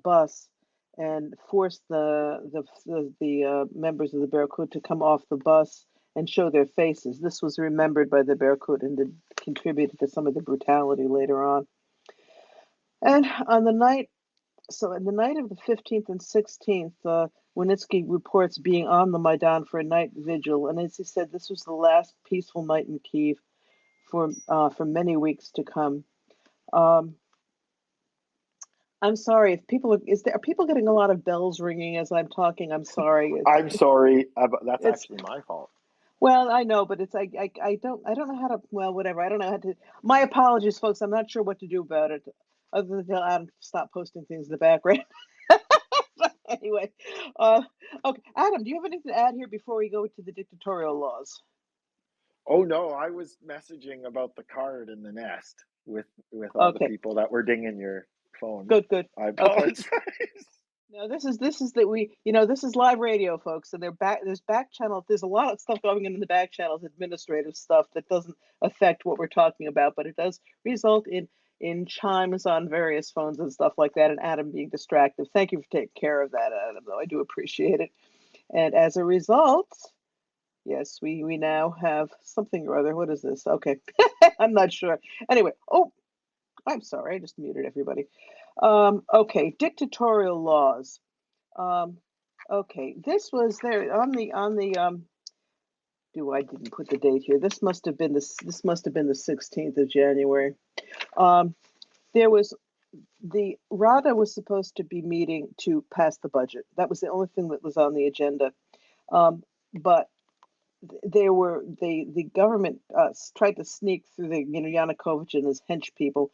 bus and forced the members of the Berkut to come off the bus and show their faces. This was remembered by the Berkut and contributed to some of the brutality later on. And in the night of the 15th and 16th, Wynnyckyj reports being on the Maidan for a night vigil, and as he said, this was the last peaceful night in Kyiv for many weeks to come. I'm sorry if are people getting a lot of bells ringing as I'm talking? I'm sorry. I'm sorry. That's actually my fault. Well, I know, but I don't know how to. Well, whatever. I don't know how to. My apologies, folks. I'm not sure what to do about it, other than tell Adam to stop posting things in the background. Anyway, okay, Adam, do you have anything to add here before we go to the dictatorial laws? Oh no, I was messaging about the card in the nest with all the people that were dinging your phone. Good. I apologize. Okay. No, this is this is live radio, folks, and there's back channel. There's a lot of stuff going on in the back channels, administrative stuff that doesn't affect what we're talking about, but it does result in chimes on various phones and stuff like that, and Adam being distracted. Thank you for taking care of that, Adam, though. I do appreciate it. And as a result, yes, we now have something or other. What is this? Okay. I'm not sure. Anyway, I'm sorry, I just muted everybody. Okay, dictatorial laws. Okay, this was there on the I didn't put the date here. This must have been the 16th of January. There was the Rada was supposed to be meeting to pass the budget. That was the only thing that was on the agenda. But the government tried to sneak through the Yanukovych and his hench people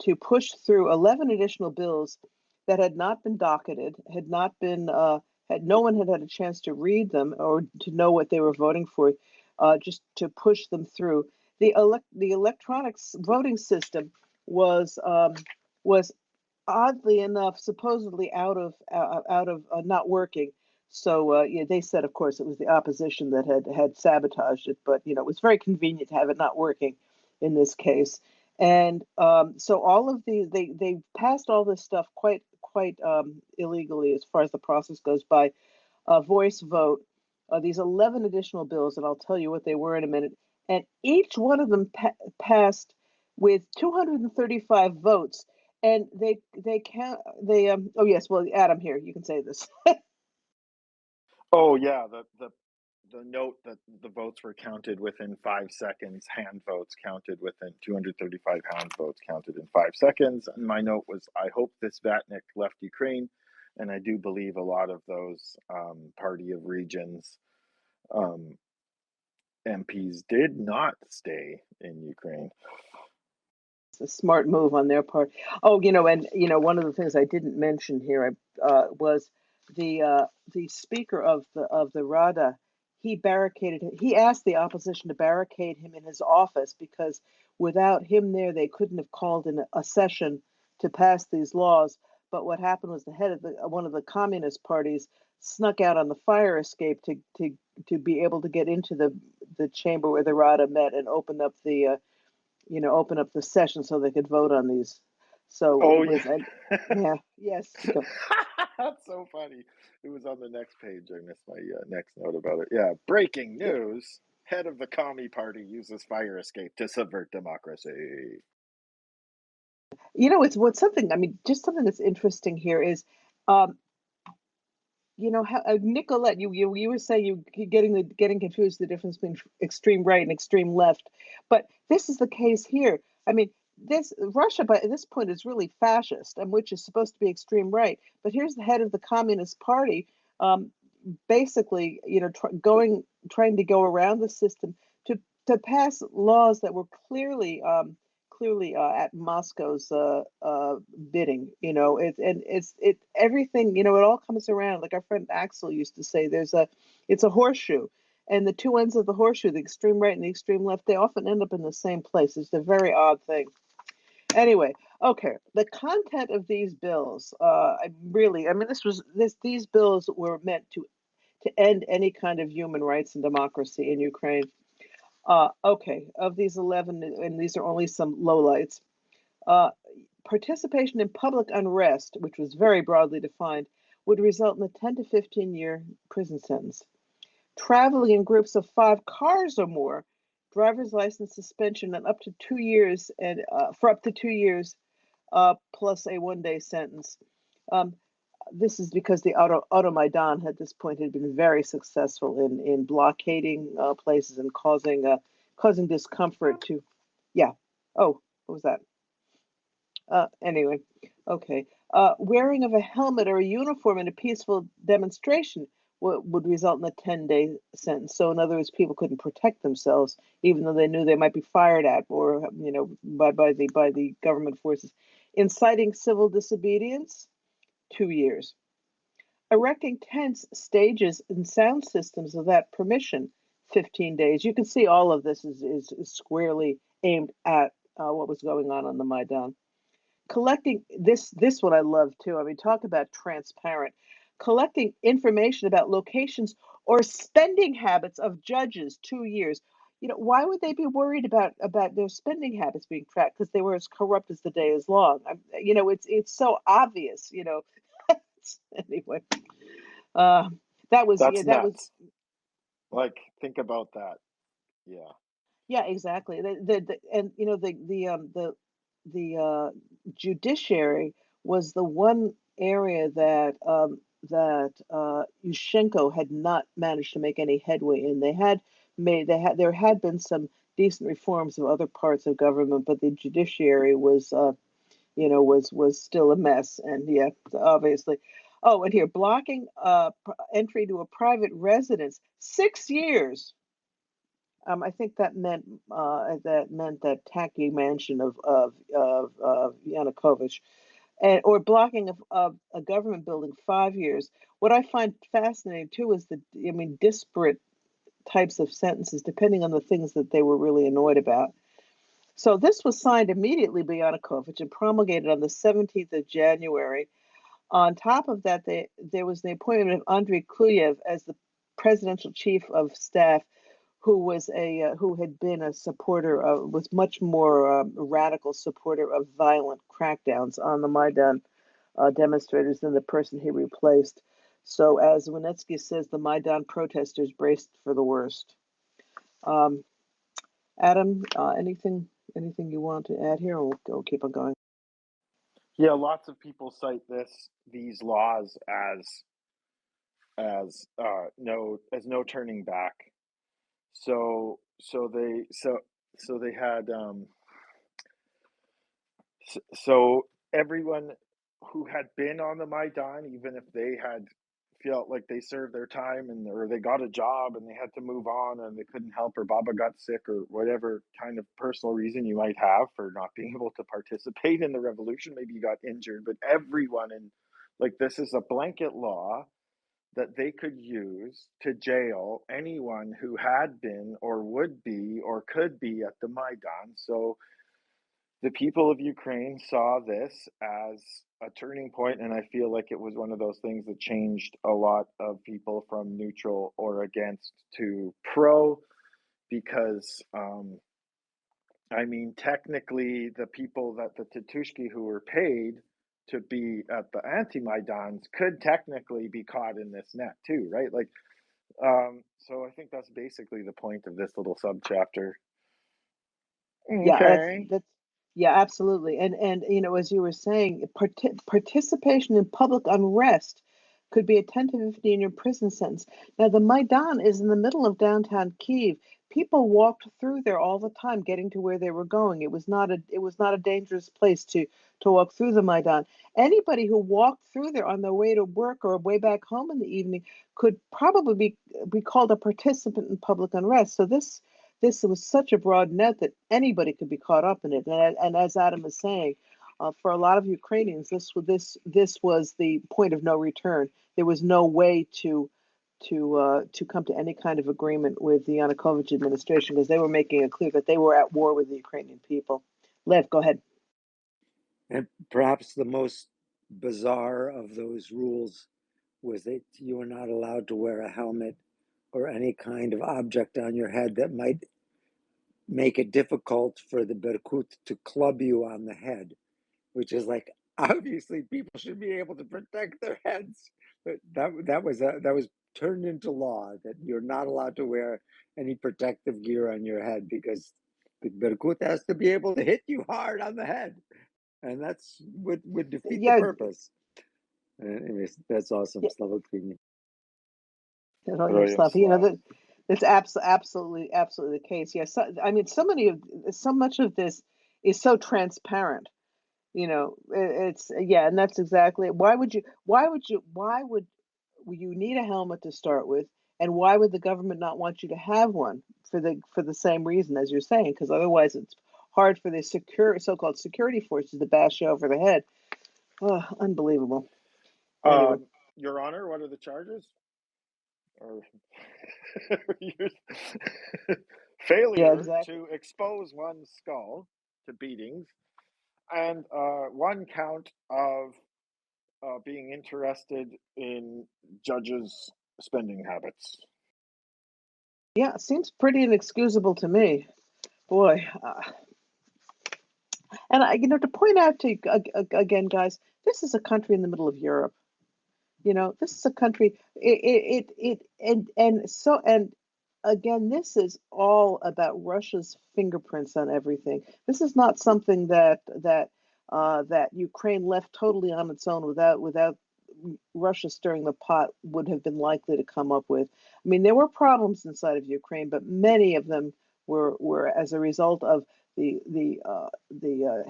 to push through 11 additional bills that had not been docketed, had not been no one had a chance to read them or to know what they were voting for, just to push them through. The electronic voting system was oddly enough supposedly out of not working. So they said, of course, it was the opposition that had sabotaged it, but it was very convenient to have it not working in this case. And so all of these, they passed all this stuff quite illegally as far as the process goes by a voice vote. These 11 additional bills, and I'll tell you what they were in a minute. And each one of them passed with 235 votes. And they count oh yes, well Adam, here you can say this. Oh yeah, the note that the votes were counted within 5 seconds, hand votes counted within 235 hand votes counted in 5 seconds. And my note was, I hope this Vatnik left Ukraine. And I do believe a lot of those Party of Regions MPs did not stay in Ukraine. A smart move on their part. Oh, and one of the things I didn't mention here was the speaker of the Rada. He asked the opposition to barricade him in his office because without him there, they couldn't have called in a session to pass these laws. But what happened was the head of one of the communist parties snuck out on the fire escape to be able to get into the chamber where the Rada met and open up the session so they could vote on these. So Oh it was, yeah. yeah, yes. That's so funny. It was on the next page. I missed my next note about it. Yeah, breaking news. Head of the Commie Party uses fire escape to subvert democracy. It's what's something, I mean, just something that's interesting here is, um, how Nicolette, you were saying you getting confused the difference between extreme right and extreme left, but this is the case here. I mean, this Russia by this point is really fascist, and which is supposed to be extreme right. But here's the head of the Communist Party, um, basically, trying to go around the system to pass laws that were clearly at Moscow's bidding. It everything. It all comes around. Like our friend Axel used to say, it's a horseshoe, and the two ends of the horseshoe, the extreme right and the extreme left, they often end up in the same place. It's a very odd thing. Anyway, okay, the content of these bills, I mean, these bills were meant to end any kind of human rights and democracy in Ukraine. Okay, of these 11, and these are only some lowlights, uh, participation in public unrest, which was very broadly defined, would result in a 10 to 15-year prison sentence. Traveling in groups of 5 cars or more, driver's license suspension and up to 2 years, and for up to 2 years, plus a one-day sentence. Um, this is because the Maidan at this point had been very successful in blockading places and causing discomfort to, yeah. Oh, what was that? Anyway, okay. Wearing of a helmet or a uniform in a peaceful demonstration would result in a 10-day sentence. So, in other words, people couldn't protect themselves, even though they knew they might be fired at, or by the government forces. Inciting civil disobedience, 2 years. Erecting tents, stages, and sound systems without permission, 15 days. You can see all of this is squarely aimed at what was going on the Maidan. Collecting this one I love too. I mean, talk about transparent. Collecting information about locations or spending habits of judges, 2 years. Why would they be worried about their spending habits being tracked? Because they were as corrupt as the day is long. It's so obvious. Anyway, uh, that was That's that was nuts. Like, think about that. Yeah. yeah, exactly. And the judiciary was the one area that Yushchenko had not managed to make any headway in. There had been some decent reforms of other parts of government, but the judiciary was still a mess. And yeah, obviously. Oh, and here blocking entry to a private residence, 6 years. I think that tacky mansion of Yanukovych, or blocking of a government building, 5 years. What I find fascinating too is disparate types of sentences depending on the things that they were really annoyed about. So this was signed immediately by Yanukovych and promulgated on the 17th of January. On top of that, there was the appointment of Andrei Kluyev as the presidential chief of staff, who was who had been a supporter of, was much more radical supporter of violent crackdowns on the Maidan demonstrators than the person he replaced. So, as Wynnyckyj says, the Maidan protesters braced for the worst. Adam, anything you want to add here, or we'll keep on going? Yeah, lots of people cite these laws as no turning back. So they had so everyone who had been on the Maidan, even if they had felt like they served their time or they got a job and they had to move on and they couldn't help, or Baba got sick, or whatever kind of personal reason you might have for not being able to participate in the revolution, maybe you got injured, but everyone this is a blanket law that they could use to jail anyone who had been or would be or could be at the Maidan. So the people of Ukraine saw this as a turning point, and I feel like it was one of those things that changed a lot of people from neutral or against to pro, because technically the people the Titushky who were paid to be at the anti-Maidans could technically be caught in this net too, right? So I think that's basically the point of this little subchapter. Yeah, Okay. that's yeah, absolutely. And as you were saying, participation in public unrest could be a 10 to 15-year prison sentence. Now, the Maidan is in the middle of downtown Kyiv. People walked through there all the time, getting to where they were going. It was not a dangerous place to walk through the Maidan. Anybody who walked through there on their way to work or way back home in the evening could probably be called a participant in public unrest. So this was such a broad net that anybody could be caught up in it. And as Adam is saying, for a lot of Ukrainians, this was the point of no return. There was no way to come to any kind of agreement with the Yanukovych administration, because they were making it clear that they were at war with the Ukrainian people. Lev, go ahead. And perhaps the most bizarre of those rules was that you were not allowed to wear a helmet or any kind of object on your head that might make it difficult for the Berkut to club you on the head, which is like, obviously people should be able to protect their heads. But that was turned into law, that you're not allowed to wear any protective gear on your head because the Berkut has to be able to hit you hard on the head. And that's would defeat the Yeah, purpose. Anyways, that's awesome. yeah, Slava Ukraini. all your stuff. That's absolutely the case. Yes, so much of this is so transparent. It's yeah, and that's exactly it. Why would you need a helmet to start with, and why would the government not want you to have one for the same reason as you're saying? Because otherwise it's hard for the so-called security forces to bash you over the head. Oh, unbelievable. Anyway, Your Honor, what are the charges? Or yeah, failure exactly. to expose one's skull to beatings, and one count of being interested in judges' spending habits. Yeah, seems pretty inexcusable to me. Boy, and to point out to you again, guys, this is a country in the middle of Europe. This is a country. And again, this is all about Russia's fingerprints on everything. This is not something that Ukraine left totally on its own without Russia stirring the pot would have been likely to come up with. I mean, there were problems inside of Ukraine, but many of them were as a result of the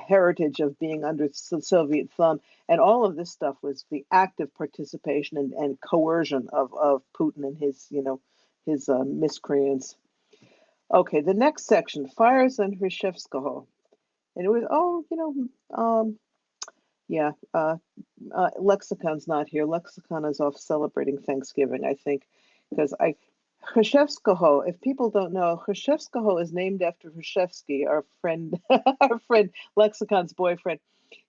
heritage of being under Soviet thumb, and all of this stuff was the active participation and coercion of Putin and his miscreants. Okay, the next section, fires on Hryshevskoho, and it was yeah, Lexicon's not here. Lexicon is off celebrating Thanksgiving, I think, because Hryshevskoho, if people don't know, Hryshevskoho is named after Hryshevsky, our friend, our friend Lexicon's boyfriend.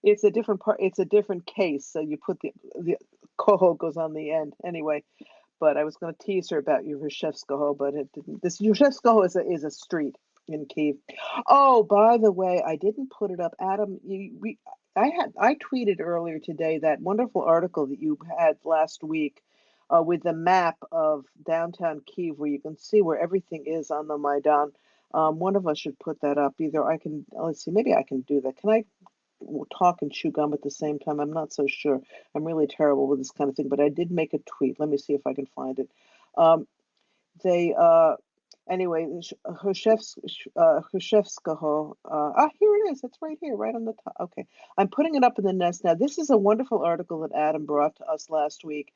It's a different part. It's a different case. So you put the koho goes on the end anyway. but I was going to tease her about Yushevskoho, but it didn't. This Yushevskoho is a street in Kiev. Oh, by the way, I didn't put it up, Adam. I tweeted earlier today that wonderful article that you had last week with the map of downtown Kiev, where you can see where everything is on the Maidan. One of us should put that up. Either I can, let's see, maybe I can do that. Can I talk and chew gum at the same time? I'm not so sure. I'm really terrible with this kind of thing, but I did make a tweet. Let me see if I can find it. They anyway, Hushevskoho. Here it is. It's right here, right on the top. Okay, I'm putting it up in the nest now. This is a wonderful article that Adam brought to us last week.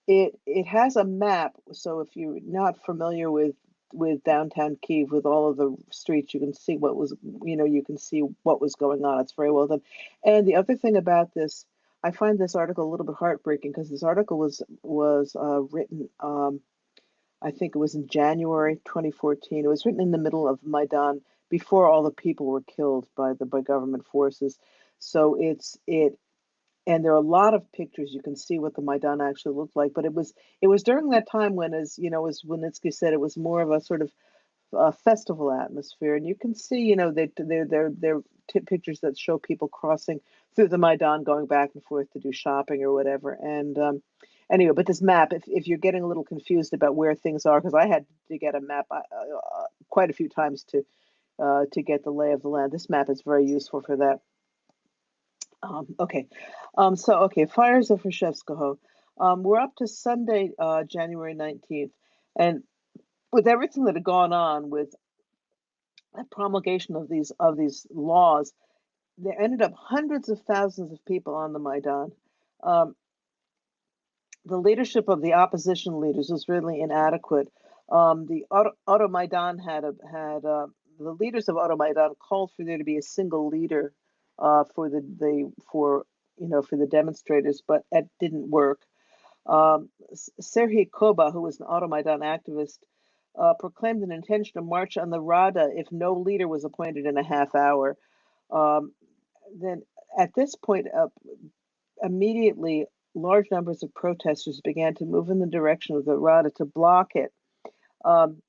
It has a map, so if you're not familiar with downtown Kiev, with all of the streets, you can see what was, you can see what was going on. It's very well done. And the other thing about this, I find this article a little bit heartbreaking because this article was written. I think it was in January 2014. It was written in the middle of Maidan, before all the people were killed by government forces. So and there are a lot of pictures. You can see what the Maidan actually looked like. But it was during that time when, as Wynnyckyj said, it was more of a sort of festival atmosphere. And you can see, they're pictures that show people crossing through the Maidan, going back and forth to do shopping or whatever. And anyway, but this map, if you're getting a little confused about where things are, because I had to get a map quite a few times to get the lay of the land. This map is very useful for that. Okay. Fires of Hushevskoho. We're up to Sunday, January 19th. And with everything that had gone on with the promulgation of these laws, there ended up hundreds of thousands of people on the Maidan. The leadership of the opposition leaders was really inadequate. The Maidan had the leaders of Maidan called for there to be a single leader for the demonstrators, but it didn't work. Serhiy Koba, who was an Maidan activist, proclaimed an intention to march on the Rada if no leader was appointed in a half hour. Then at this point, immediately, large numbers of protesters began to move in the direction of the Rada to block it. And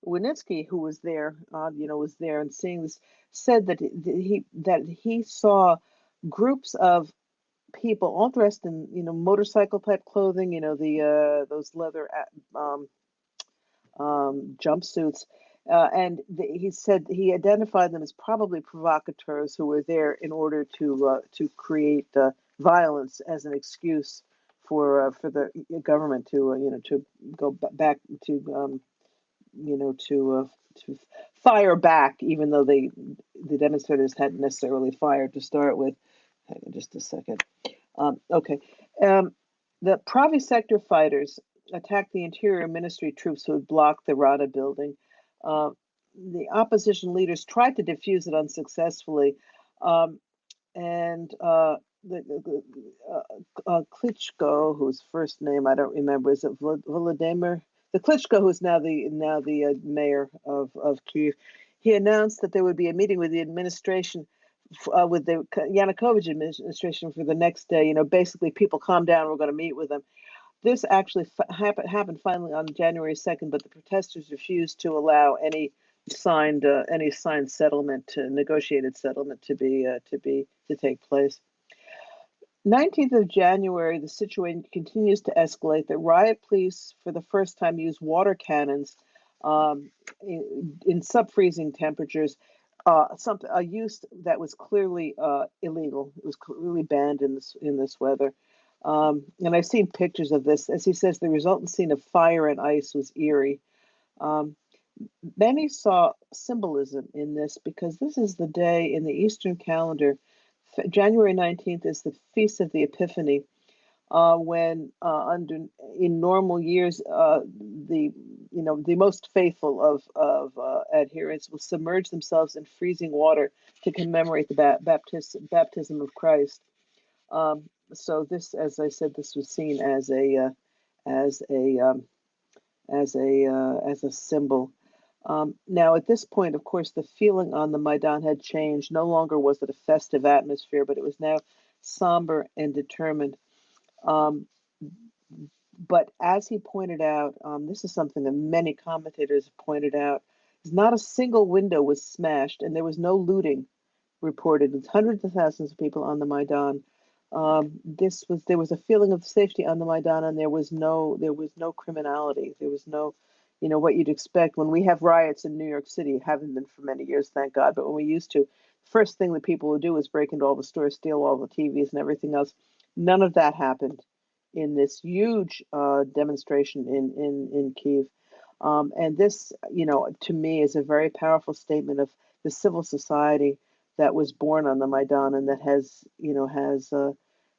Wynnyckyj, who was there, and seeing this, said that he saw groups of people all dressed in motorcycle type clothing, those leather jumpsuits, and he said he identified them as probably provocateurs who were there in order to create violence as an excuse for the government to go back to to fire back, even though the demonstrators hadn't necessarily fired to start with. Hang on just a second. The Pravi sector fighters attacked the Interior Ministry troops who had blocked the Rada building. The opposition leaders tried to defuse it unsuccessfully, and Klitschko, whose first name I don't remember, is it Volodymyr? The Klitschko, who's now the mayor of Kiev, he announced that there would be a meeting with the administration, with the Yanukovych administration for the next day. Basically, people calm down. We're going to meet with them. This actually happened finally on January 2nd, but the protesters refused to allow any signed settlement, negotiated settlement, to take place. 19th of January, the situation continues to escalate. The riot police, for the first time, used water cannons in sub-freezing temperatures. A use that was clearly illegal. It was clearly banned in this weather. And I've seen pictures of this. As he says, the resultant scene of fire and ice was eerie. Many saw symbolism in this because this is the day in the Eastern calendar. January 19th is the Feast of the Epiphany, when in normal years the most faithful of adherents will submerge themselves in freezing water to commemorate the baptism of Christ. So this, as I said, this was seen as a symbol. Now, at this point, of course, the feeling on the Maidan had changed. No longer was it a festive atmosphere, but it was now somber and determined. but as he pointed out, this is something that many commentators have pointed out, is not a single window was smashed, and there was no looting reported. It's hundreds of thousands of people on the Maidan. There was a feeling of safety on the Maidan, and there was no criminality. There was no, what you'd expect when we have riots in New York City. Haven't been for many years, thank God. But when we used to, first thing that people would do is break into all the stores, steal all the TVs and everything else. None of that happened in this huge demonstration in Kiev. And this, to me, is a very powerful statement of the civil society that was born on the Maidan and that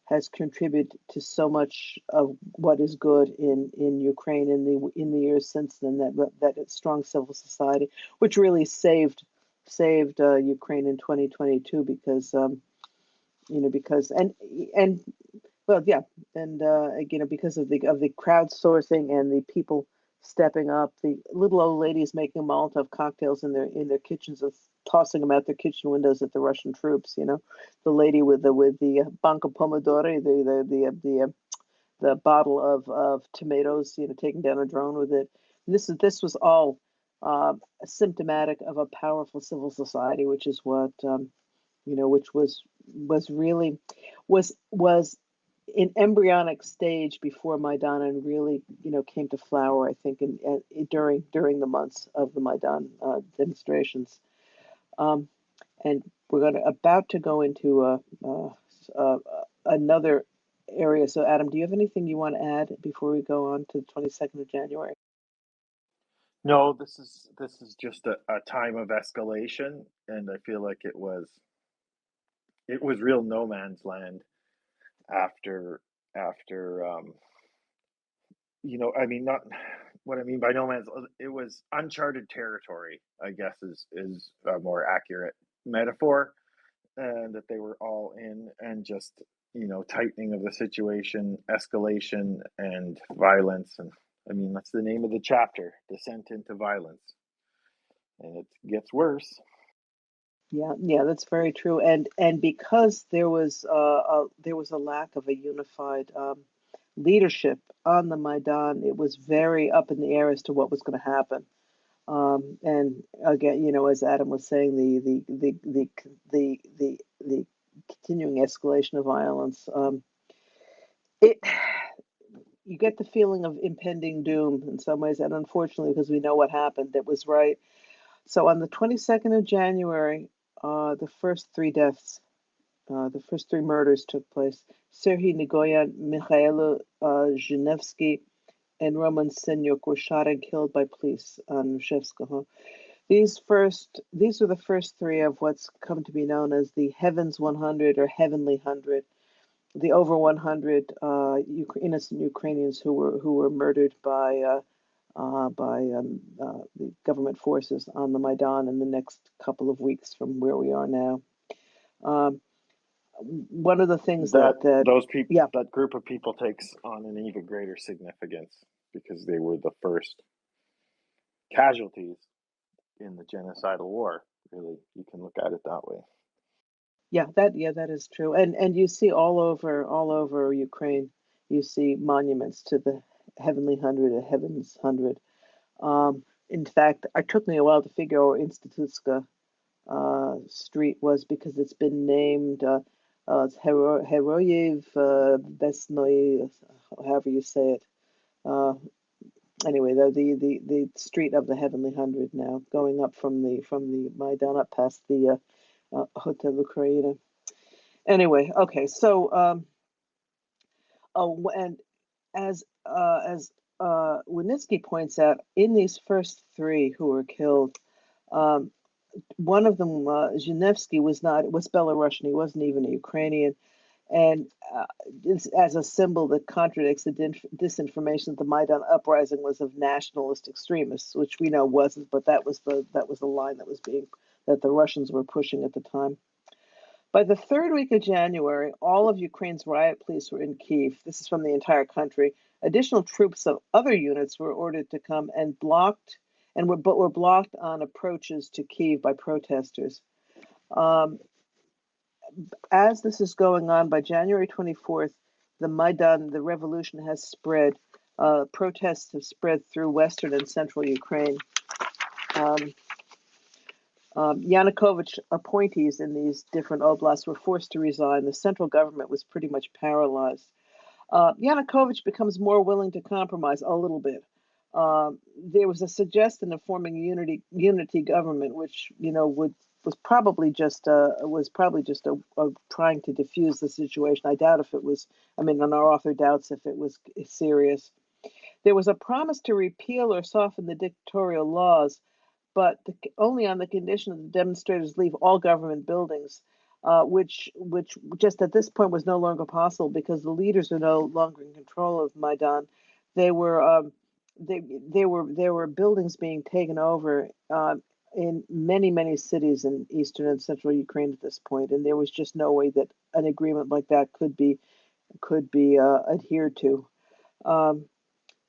has contributed to so much of what is good in Ukraine in the years since then. That strong civil society, which really saved Ukraine in 2022 because because and well, yeah, and because of the crowdsourcing and the people stepping up, the little old ladies making Molotov cocktails in their kitchens and tossing them out their kitchen windows at the Russian troops. The lady with the banca pomodori, the bottle of tomatoes, taking down a drone with it. This was all symptomatic of a powerful civil society, which is what which was really was in embryonic stage before Maidan and really came to flower. I think during the months of the Maidan demonstrations, um, and we're about to go into uh, another area. So, Adam, do you have anything you want to add before we go on to the 22nd of January? No, this is just a time of escalation, and I feel like it was real no man's land after I mean, not what I mean by no man's, it was uncharted territory, I guess is a more accurate metaphor, and that they were all in, and just tightening of the situation, escalation, and violence. And I mean, that's the name of the chapter, descent into violence, and it gets worse. Yeah, yeah, that's very true. And because there was a lack of a unified leadership on the Maidan, it was very up in the air as to what was going to happen. And again, as Adam was saying, the continuing escalation of violence, it you get the feeling of impending doom in some ways, and unfortunately, because we know what happened, it was right. So on the 22nd of January, the first three deaths, the first three murders took place. Serhiy Nigoyan, Mychailo Wynnyckyj, and Roman Senyuk were shot and killed by police on Reshevskoho. These were the first three of what's come to be known as the Heavens 100 or Heavenly 100, the over 100 innocent Ukrainians who were murdered by the government forces on the Maidan in the next couple of weeks from where we are now. Um, One of the things That that those people, yeah, that group of people, takes on an even greater significance because they were the first casualties in the genocidal war. Really, you can look at it that way. that is true, and you see all over Ukraine, you see monuments to the Heavenly Hundred, the Heavens Hundred. In fact, it took me a while to figure out where Institutska Street was because it's been named it's Heroyev Besnoy, however you say it. Uh, anyway, the street of the Heavenly Hundred now, going up from the Maidan up past the Hotel Ukraina. Anyway, okay, so oh, and as Wynnyckyj points out, in these first three who were killed, um, one of them, Zhinevsky, was Belarusian. He wasn't even a Ukrainian, and as a symbol that contradicts the disinformation that the Maidan uprising was of nationalist extremists, which we know wasn't, but that was the line that the Russians were pushing at the time. By the third week of January, all of Ukraine's riot police were in Kiev. This is from the entire country. Additional troops of other units were ordered to come and were blocked on approaches to Kiev by protesters. Um, as this is going on, by January 24th, the Maidan, the revolution, has spread Protests have spread through western and central Ukraine. Yanukovych appointees in these different oblasts were forced to resign. The central government was pretty much paralyzed. Yanukovych becomes more willing to compromise a little bit. There was a suggestion of forming a unity government, which was probably just trying to diffuse the situation. I doubt if it was. I mean, and our author doubts if it was serious. There was a promise to repeal or soften the dictatorial laws, but only on the condition that the demonstrators leave all government buildings, which just at this point was no longer possible because the leaders are no longer in control of Maidan. They were there were buildings being taken over in many cities in eastern and central Ukraine at this point, and there was just no way that an agreement like that could be adhered to.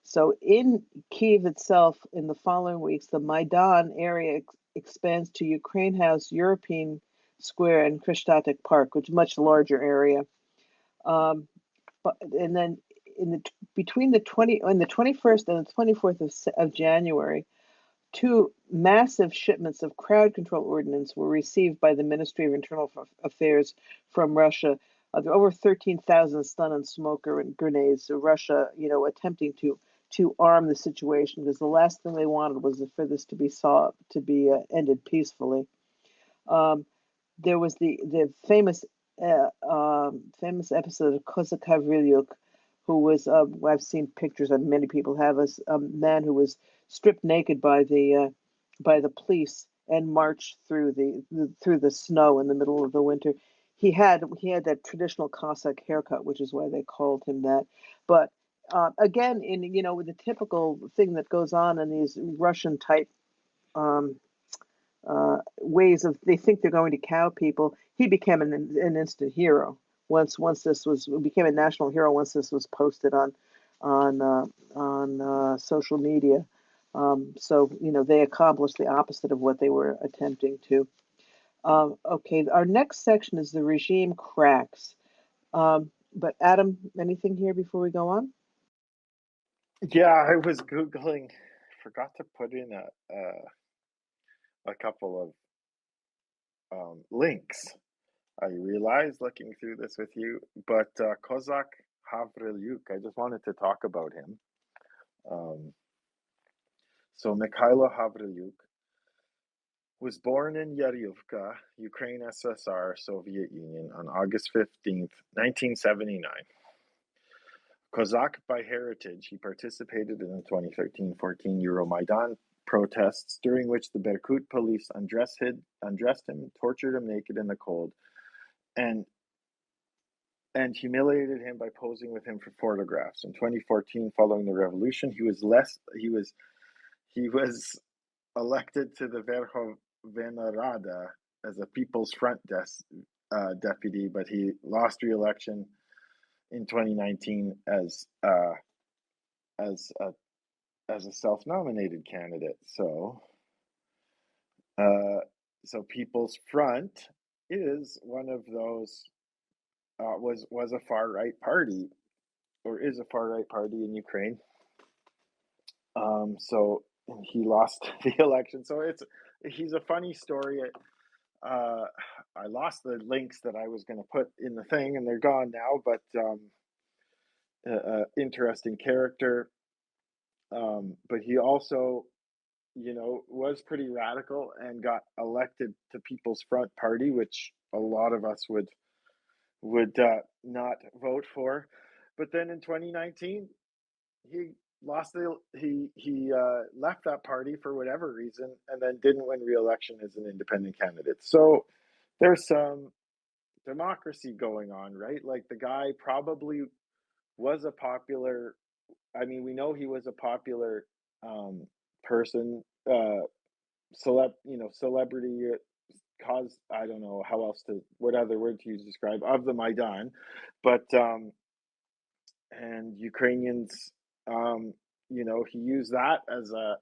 So in Kiev itself, in the following weeks, the Maidan area expands to Ukraine House, European Square, and Krishtatic Park, which is a much larger area. And then between the 21st and the 24th of January, 2 massive shipments of crowd control ordnance were received by the Ministry of Internal Affairs from Russia. There were over 13,000 stun and smoker and grenades. So Russia, attempting to arm the situation, because the last thing they wanted was for this to be ended peacefully. There was the famous episode of Mychailo, who was I've seen pictures, and many people have, a man who was stripped naked by the police and marched through the snow in the middle of the winter. He had that traditional Cossack haircut, which is why they called him that. But again, with the typical thing that goes on in these Russian type ways of, they think they're going to cow people. He became an instant hero once this became a national hero once this was posted on social media. So they accomplished the opposite of what they were attempting to. Okay, our next section is the regime cracks. But Adam, anything here before we go on? Yeah, I was Googling, forgot to put in a couple of links. I realized looking through this with you, but Kozak Havrilyuk, I just wanted to talk about him. So Mychailo Havrilyuk was born in Yaryovka, Ukraine, SSR, Soviet Union, on August 15th, 1979. Kozak by heritage, he participated in the 2013-14 Euromaidan protests, during which the Berkut police undressed him, tortured him naked in the cold, and humiliated him by posing with him for photographs. In 2014, following the revolution, he was elected to the Verkhovna Rada as a People's Front deputy, but he lost re-election in 2019 as a self-nominated candidate. So People's Front is one of those was a far-right party, or is a far-right party in Ukraine. So he lost the election. So he's a funny story. I lost the links that I was going to put in the thing, and they're gone now. But interesting character. But he also, was pretty radical and got elected to People's Front Party, which a lot of us would not vote for. But then in 2019, he left that party for whatever reason, and then didn't win re-election as an independent candidate. So there's some democracy going on, right? Like, the guy probably was a popular, we know he was a popular person, celebrity, cause, I don't know what other word to use to describe, of the Maidan, but and Ukrainians, he used that as a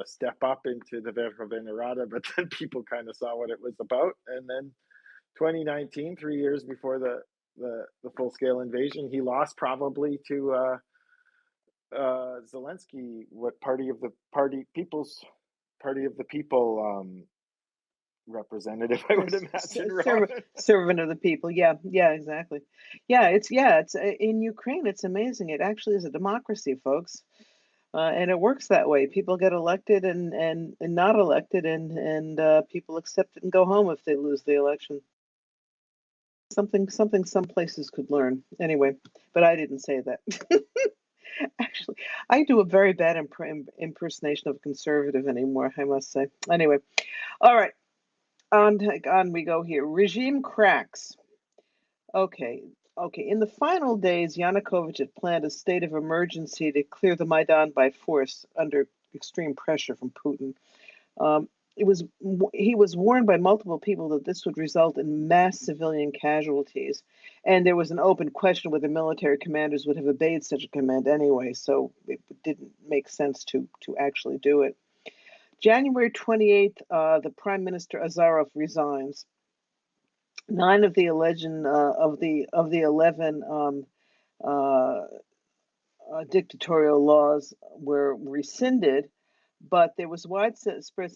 step up into the Verkhovna Rada, but then people kind of saw what it was about, and then 2019, 3 years before the full scale invasion, he lost probably to Zelensky, what party of the people representative, I would imagine, Robin. Servant of the people. Yeah, yeah, exactly. It's in Ukraine. It's amazing. It actually is a democracy, folks, and it works that way. People get elected and not elected, and people accept it and go home if they lose the election. Something some places could learn. Anyway, but I didn't say that. Actually, I do a very bad impersonation of a conservative anymore, I must say. Anyway, all right, on we go here. Regime cracks. Okay, okay. In the final days, Yanukovych had planned a state of emergency to clear the Maidan by force under extreme pressure from Putin. Um, he was warned by multiple people that this would result in mass civilian casualties, and there was an open question whether military commanders would have obeyed such a command anyway. So it didn't make sense to actually do it. January 28th, the Prime Minister Azarov resigns. 9 of the 11 uh, dictatorial laws were rescinded, but there was widespread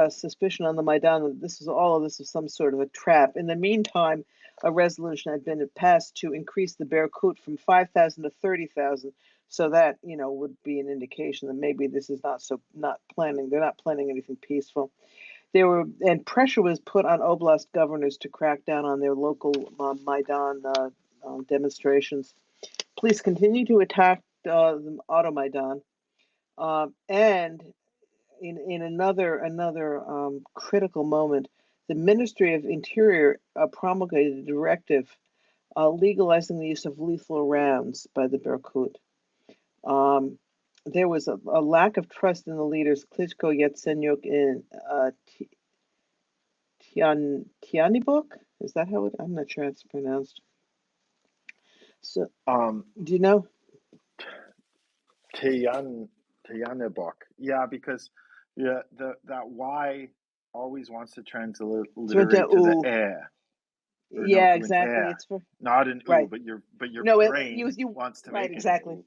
suspicion on the Maidan that all of this was some sort of a trap. In the meantime, a resolution had been passed to increase the Berkut from 5,000 to 30,000. So that would be an indication that maybe this is not planning. They're not planning anything peaceful. And pressure was put on oblast governors to crack down on their local Maidan demonstrations. Police continue to attack the Automaidan, and in another critical moment, the Ministry of Interior promulgated a directive legalizing the use of lethal rounds by the Berkut. There was a lack of trust in the leaders Klitschko, Yatsenyuk, and Tianibuk. Is that how it? I'm not sure how it's pronounced. So, do you know? Tiyanibok. Yeah, because that Y always wants to transliterate to the air, or no, Yeah, to an exactly. air, It's for not an right. Your No, brain you wants to right, make it an exactly. oo.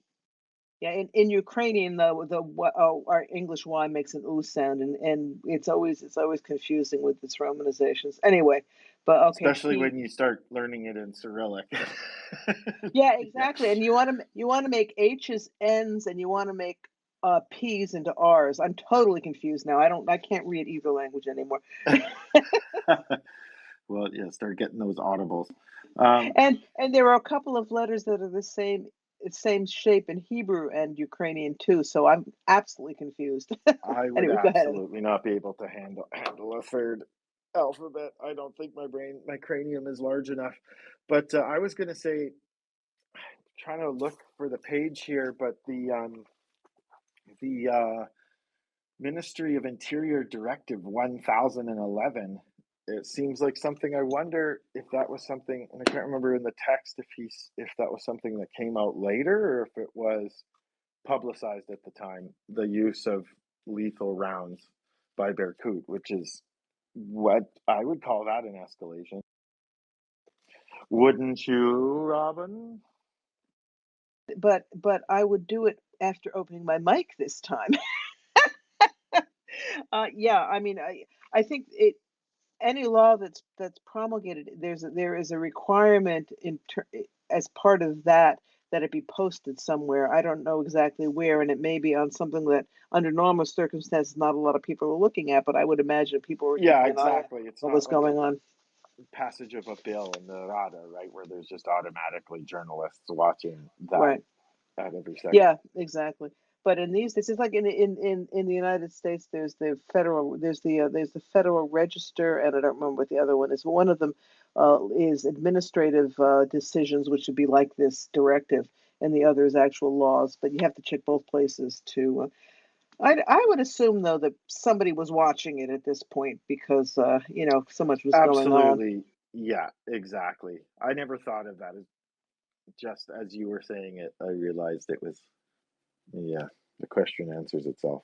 Yeah, in Ukrainian, our English Y makes an oo sound, and it's always confusing with its romanizations. Anyway, but okay, Especially when you start learning it in Cyrillic. yeah, exactly. And you want to make H's N's, and you want to make P's into R's. I'm totally confused now. I can't read either language anymore. Well, yeah, start getting those audibles. And there are a couple of letters that are the same shape in Hebrew and Ukrainian too. So I'm absolutely confused. I would Anyway, go ahead. absolutely not be able to handle a third alphabet. I don't think my cranium is large enough. But I was going to say, trying to look for the page here, but the Ministry of Interior Directive 1011. It seems like something. I wonder if that was something, and I can't remember in the text if that was something that came out later or if it was publicized at the time. The use of lethal rounds by Berkut, which is what I would call that an escalation. Wouldn't you, Robin? But I would do it after opening my mic this time. Yeah, I mean, I think any law that's promulgated, there is a requirement as part of that it be posted somewhere. I don't know exactly where, and it may be on something that under normal circumstances not a lot of people are looking at, but I would imagine people were Yeah, keeping an eye on exactly. It's what not was like going a on. passage of a bill in the Rada, right, where there's just automatically journalists watching that Right. at every second. Yeah, exactly. But in these, this is like in the United States, there's the Federal Register, and I don't remember what the other one is. One of them is administrative decisions, which would be like this directive, and the other is actual laws. But you have to check both places to. I would assume though that somebody was watching it at this point because so much was going on. Absolutely. Yeah, exactly. I never thought of that. Just as you were saying it, I realized it was, yeah, the question answers itself.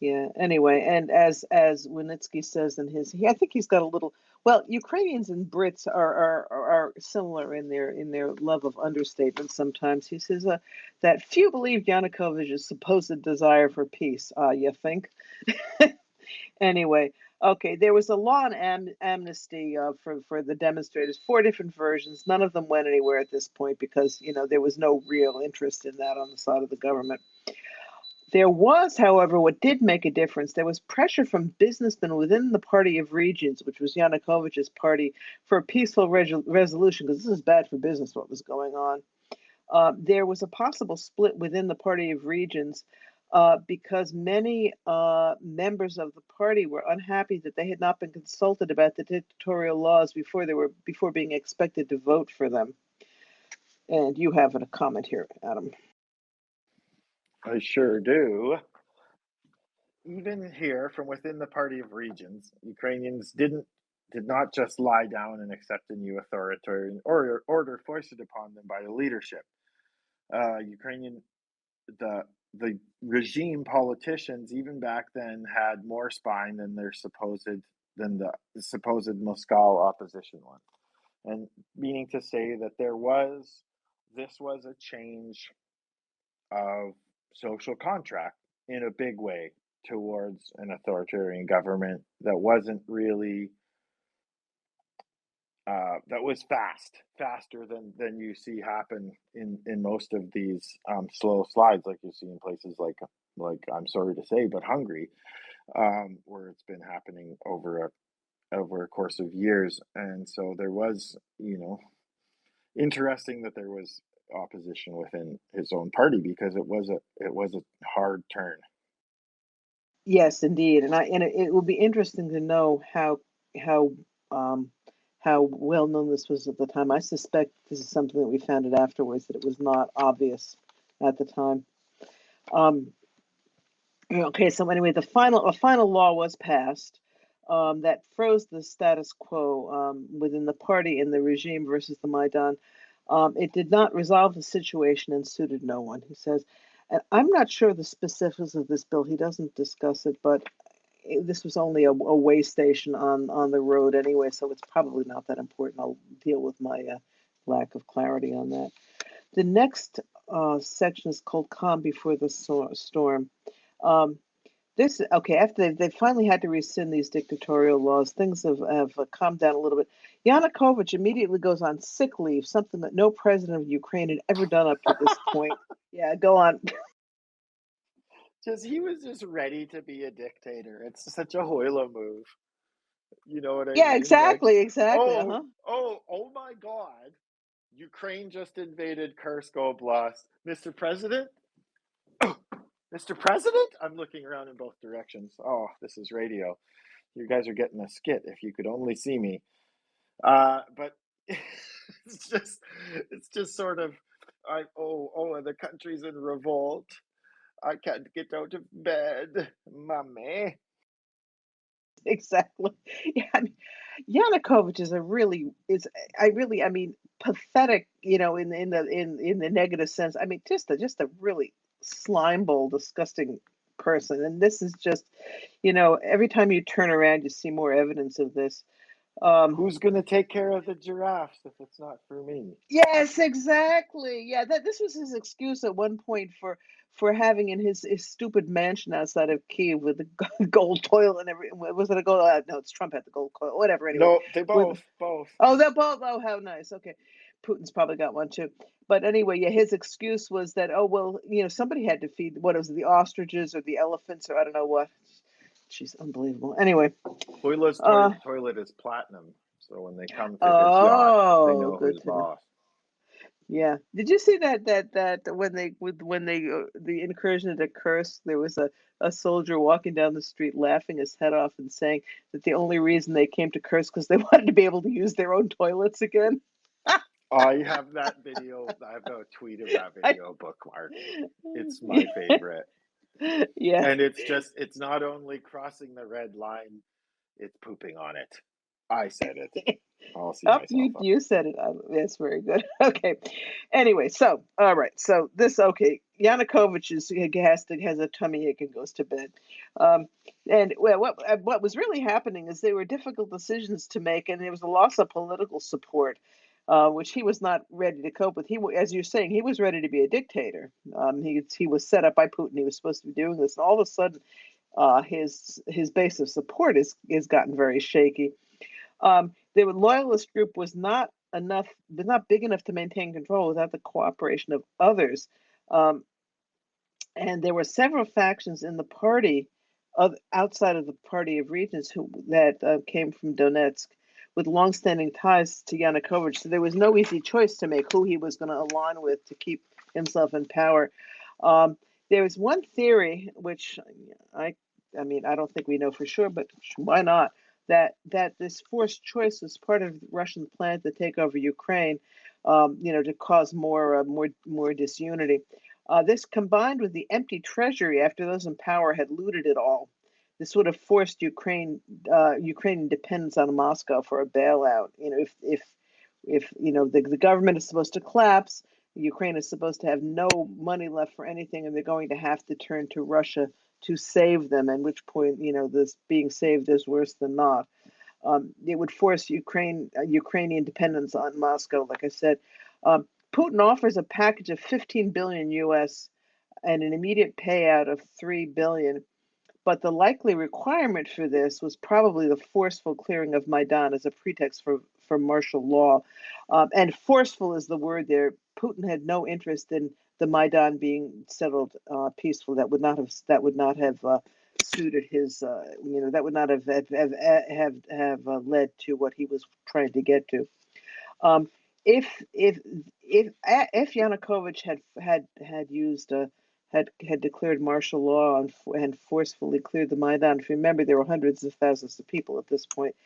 Yeah. Anyway, and as Wynnyckyj says in his, I think he's got a little. Well, Ukrainians and Brits are similar in their love of understatement. Sometimes he says that few believe Yanukovych's supposed desire for peace. You think? Anyway, okay. There was a law on amnesty for the demonstrators. Four different versions. None of them went anywhere at this point because there was no real interest in that on the side of the government. There was, however, what did make a difference. There was pressure from businessmen within the Party of Regions, which was Yanukovych's party, for a peaceful resolution, because this is bad for business, what was going on. There was a possible split within the Party of Regions because many members of the party were unhappy that they had not been consulted about the dictatorial laws before being expected to vote for them. And you have a comment here, Adam. I sure do. Even here, from within the Party of Regions, Ukrainians did not just lie down and accept a new authoritarian order foisted upon them by the leadership. Ukrainian the regime politicians even back then had more spine than the supposed Moscow opposition one, and meaning to say that this was a change of social contract in a big way towards an authoritarian government that wasn't really that was faster than you see happen in most of these slow slides, like you see in places like I'm sorry to say, but Hungary, where it's been happening over a course of years. And so there was, interesting that there was opposition within his own party because it was a hard turn. Yes, indeed, and it will be interesting to know how um, how well known this was at the time. I suspect this is something that we found out afterwards, that it was not obvious at the time. Okay, so anyway, a final law was passed that froze the status quo within the party and the regime versus the Maidan. It did not resolve the situation and suited no one, he says. And I'm not sure the specifics of this bill. He doesn't discuss it, but this was only a way station on the road anyway, so it's probably not that important. I'll deal with my lack of clarity on that. The next section is called "Calm Before the Storm." After they finally had to rescind these dictatorial laws, things have calmed down a little bit. Yanukovych immediately goes on sick leave, something that no president of Ukraine had ever done up to this point. Yeah, go on. He was just ready to be a dictator. It's such a Hoyle move. You know what I Yeah, mean? Like, exactly. oh my God, Ukraine just invaded Kursk Oblast, Mr. President. Mr. President, I'm looking around in both directions. Oh, this is radio. You guys are getting a skit. If you could only see me. But it's just sort of, the country's in revolt. I can't get out of bed, mommy. Exactly. Yeah, I mean, Yanukovych I mean, pathetic. In the negative sense. I mean, just a really slime bowl, disgusting person. And this is just, every time you turn around, you see more evidence of this. Who's going to take care of the giraffes if it's not for me? Yes, exactly. Yeah, this was his excuse at one point for having in his stupid mansion outside of Kiev with the gold toilet and everything. Was it a gold? No, it's Trump had the gold toilet. Whatever. Anyway, No, they with both. they're both. Oh, how nice. Okay, Putin's probably got one too. But anyway, yeah, his excuse was that somebody had to feed the ostriches or the elephants or I don't know what. She's unbelievable. Anyway, Hoyle's uh, toilet is platinum, so when they come to his yacht, they oh, know good who's to know. boss. Yeah. Did you see that when they the incursion into Kursk, there was a soldier walking down the street laughing his head off and saying that the only reason they came to Kursk because they wanted to be able to use their own toilets again. I have that video. I have a tweet of that I, video bookmarked. It's my favorite. yeah. And it's not only crossing the red line, it's pooping on it. I said it. I'll see Oh, myself up. you said it. That's very good. Okay. Anyway, so all right. So this okay. Yanukovych has a tummy ache and goes to bed. Um, and well, what was really happening is there were difficult decisions to make, and there was a loss of political support, which he was not ready to cope with. As you're saying, he was ready to be a dictator. He was set up by Putin. He was supposed to be doing this, and all of a sudden, his base of support is gotten very shaky. The loyalist group was not big enough to maintain control without the cooperation of others. Um, and there were several factions in the party, outside of the Party of Regents, that came from Donetsk, with longstanding ties to Yanukovych. So there was no easy choice to make who he was going to align with to keep himself in power. Um, there was one theory, which I mean, I don't think we know for sure, but why not? That this forced choice was part of Russian plan to take over Ukraine, to cause more disunity. This combined with the empty treasury after those in power had looted it all. This would have forced Ukrainian dependence on Moscow for a bailout. If the government is supposed to collapse, Ukraine is supposed to have no money left for anything, and they're going to have to turn to Russia to save them. At which point, this being saved is worse than not. It would force Ukrainian dependence on Moscow. Like I said, Putin offers a package of 15 billion US and an immediate payout of 3 billion. But the likely requirement for this was probably the forceful clearing of Maidan as a pretext for martial law. And forceful is the word there. Putin had no interest in the Maidan being settled peaceful. That would not have suited his. That would not have led to what he was trying to get to. Um, if Yanukovych had used had declared martial law and forcefully cleared the Maidan, if you remember, there were hundreds of thousands of people at this point.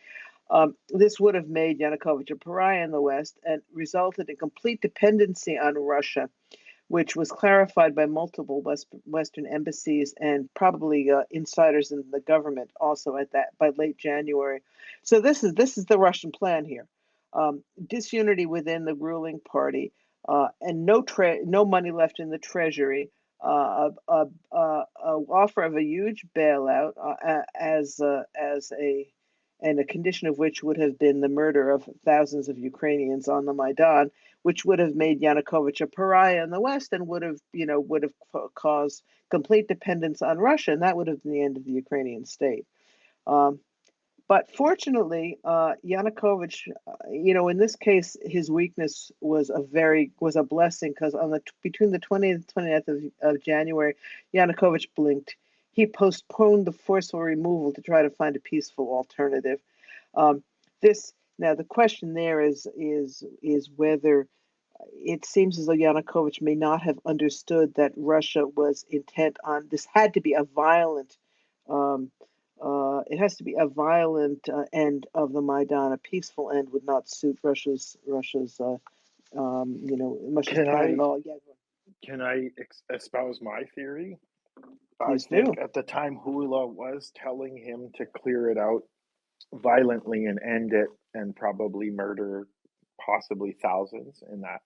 This would have made Yanukovych a pariah in the West and resulted in complete dependency on Russia, which was clarified by multiple Western embassies and probably insiders in the government also by late January. So this is the Russian plan here: disunity within the ruling party, and no money left in the treasury. Offer of a huge bailout and a condition of which would have been the murder of thousands of Ukrainians on the Maidan, which would have made Yanukovych a pariah in the West and would have caused complete dependence on Russia, and that would have been the end of the Ukrainian state. Um, but fortunately, Yanukovych, in this case, his weakness was a blessing, because between the 20th and 29th of January, Yanukovych blinked. He postponed the forceful removal to try to find a peaceful alternative. Um, this Now the question there is whether it seems as though Yanukovych may not have understood that Russia was intent on this. Had to be a violent. It has to be a violent end of the Maidan. A peaceful end would not suit Russia's Can plan at I all. Yeah, espouse my theory? I please think do. at the time Hula was telling him to clear it out violently and end it and probably murder possibly thousands in that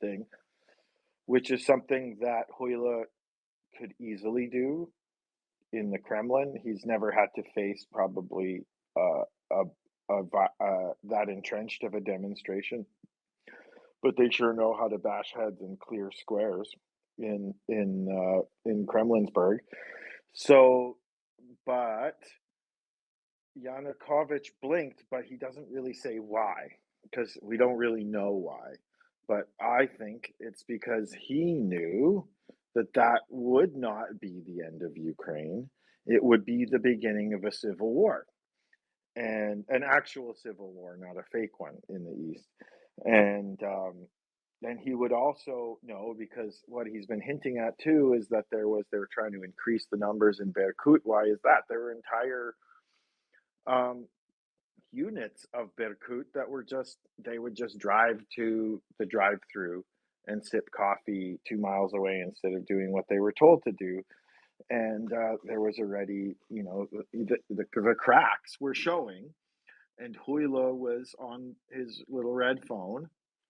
thing, which is something that Hula could easily do in the Kremlin. He's never had to face probably a, that entrenched of a demonstration, but they sure know how to bash heads and clear squares in Kremlinsburg. So, but Yanukovych blinked, but he doesn't really say why, because we don't really know why. But I think it's because he knew that that would not be the end of Ukraine. It would be the beginning of a civil war, and an actual civil war, not a fake one in the East. And he would also know, because what he's been hinting at too is that they were trying to increase the numbers in Berkut. Why is that? There were entire um, units of Berkut that they would just drive to the drive-through and sip coffee 2 miles away instead of doing what they were told to do. And there was already, the cracks were showing and Huilo was on his little red phone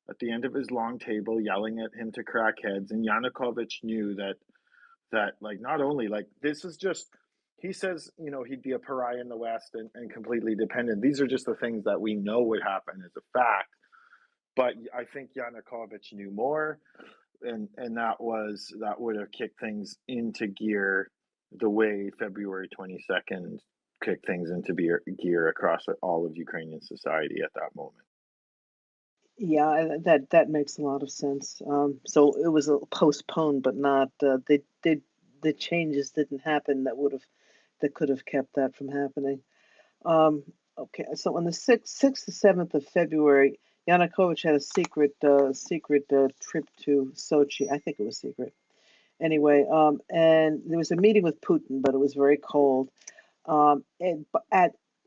at the end of his long table yelling at him to crack heads, and Yanukovych knew that like not only like this is just he says, you know, he'd be a pariah in the West and completely dependent. These are just the things that we know would happen as a fact. But I think Yanukovych knew more, and that would have kicked things into gear the way February 22nd kicked things into gear across all of Ukrainian society at that moment. Yeah, that makes a lot of sense. So it was postponed, but not the changes didn't happen that could have kept that from happening. Okay, so on the 6th to 7th of February, Yanukovych had a secret trip to Sochi. I think it was secret. Anyway, and there was a meeting with Putin, but it was very cold. And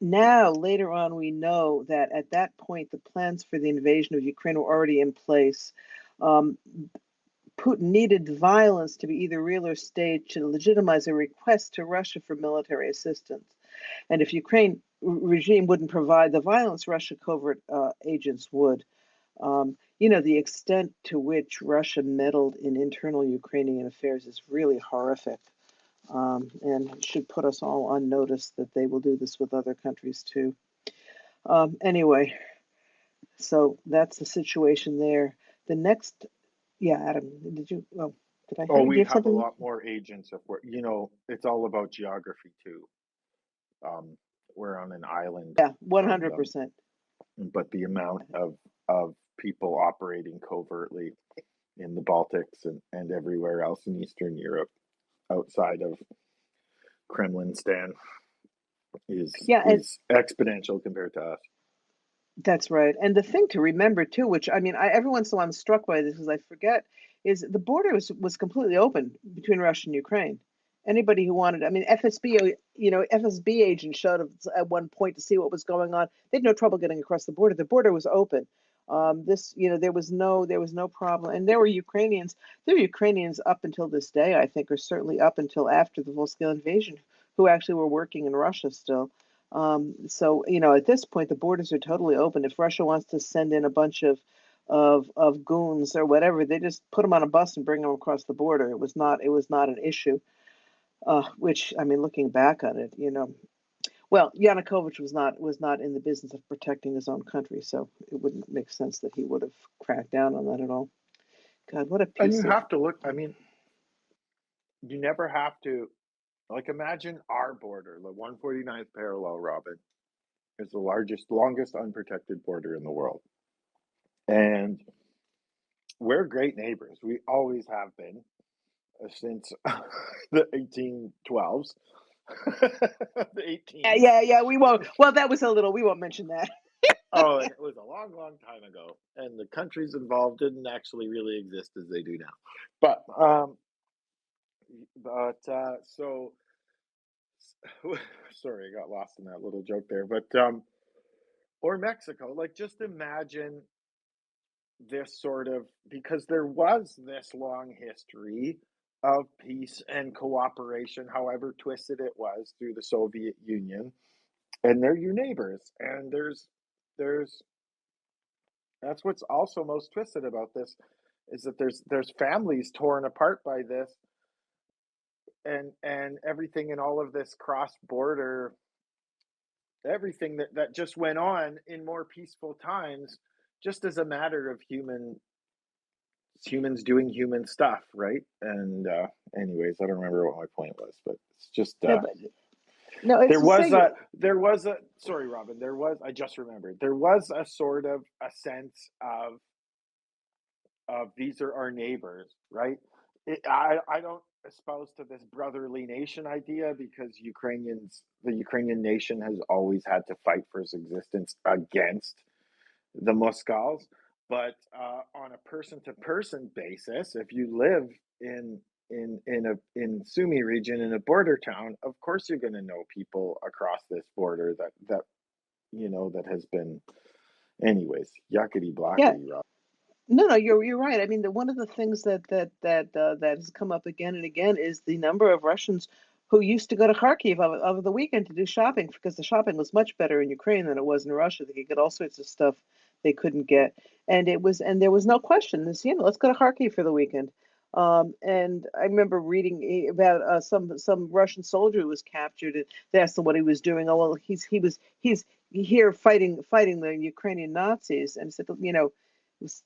later on, we know that at that point, the plans for the invasion of Ukraine were already in place. Um, Putin needed violence to be either real or staged to legitimize a request to Russia for military assistance. And if Ukraine regime wouldn't provide the violence, Russia covert agents would. The extent to which Russia meddled in internal Ukrainian affairs is really horrific, and should put us all on notice that they will do this with other countries too. Anyway, so that's the situation there. The next, yeah, Adam, did you? Oh, did I hear? Oh, Do we you have have a something? lot more agents of where, you know, it's all about geography too. We're on an island Yeah, from them, 100%. but the amount of people operating covertly in the Baltics and everywhere else in Eastern Europe outside of Kremlinstan Yeah, and is exponential compared to us. that's right. And the thing to remember too, which I mean, every once in a while I'm struck by this because I forget, is the border was completely open between Russia and Ukraine. Anybody who wanted, I mean, FSB agents showed up at one point to see what was going on. They had no trouble getting across the border. The border was open. There was no problem, and there were Ukrainians. There were Ukrainians up until this day, I think, or certainly up until after the full-scale invasion, who actually were working in Russia still. So at this point, the borders are totally open. If Russia wants to send in a bunch of goons or whatever, they just put them on a bus and bring them across the border. It was not an issue. Which I mean, looking back on it, well, Yanukovych was not in the business of protecting his own country, so it wouldn't make sense that he would have cracked down on that at all. God, what a And you piece of have to look, I mean, you never have to, like, imagine our border, the 149th parallel, Robin, is the longest unprotected border in the world. And we're great neighbors. We always have been since the 1812s, the 18s. yeah. We won't. Well, that was a little. We won't mention that. Oh, and it was a long, long time ago. And the countries involved didn't actually really exist as they do now. So sorry, I got lost in that little joke there. Or Mexico, like just imagine this sort of, because there was this long history of peace and cooperation, however twisted it was through the Soviet Union, and they're your neighbors. And there's that's what's also most twisted about this, is that there's families torn apart by this, and everything in all of this cross border, everything that just went on in more peaceful times, just as a matter of humans doing human stuff, right? And anyways, I don't remember what my point was, but it's just No, but no, it's to say there was a sorry, Robin, I just remembered, there was a sort of a sense of these are our neighbors, right? I don't espouse to this brotherly nation idea, because the Ukrainian nation has always had to fight for its existence against the Muscals. But on a person-to-person basis, if you live in Sumy region in a border town, of course you're going to know people across this border that has been, anyways, yuckety yeah. blackety, Rob. No, you're right. I mean, one of the things that has come up again and again is the number of Russians who used to go to Kharkiv over the weekend to do shopping because the shopping was much better in Ukraine than it was in Russia. They could get all sorts of stuff they couldn't get, and there was no question. This, let's go to Kharkiv for the weekend. And I remember reading about some Russian soldier who was captured. And they asked him what he was doing. Oh well, he's here fighting the Ukrainian Nazis. And said,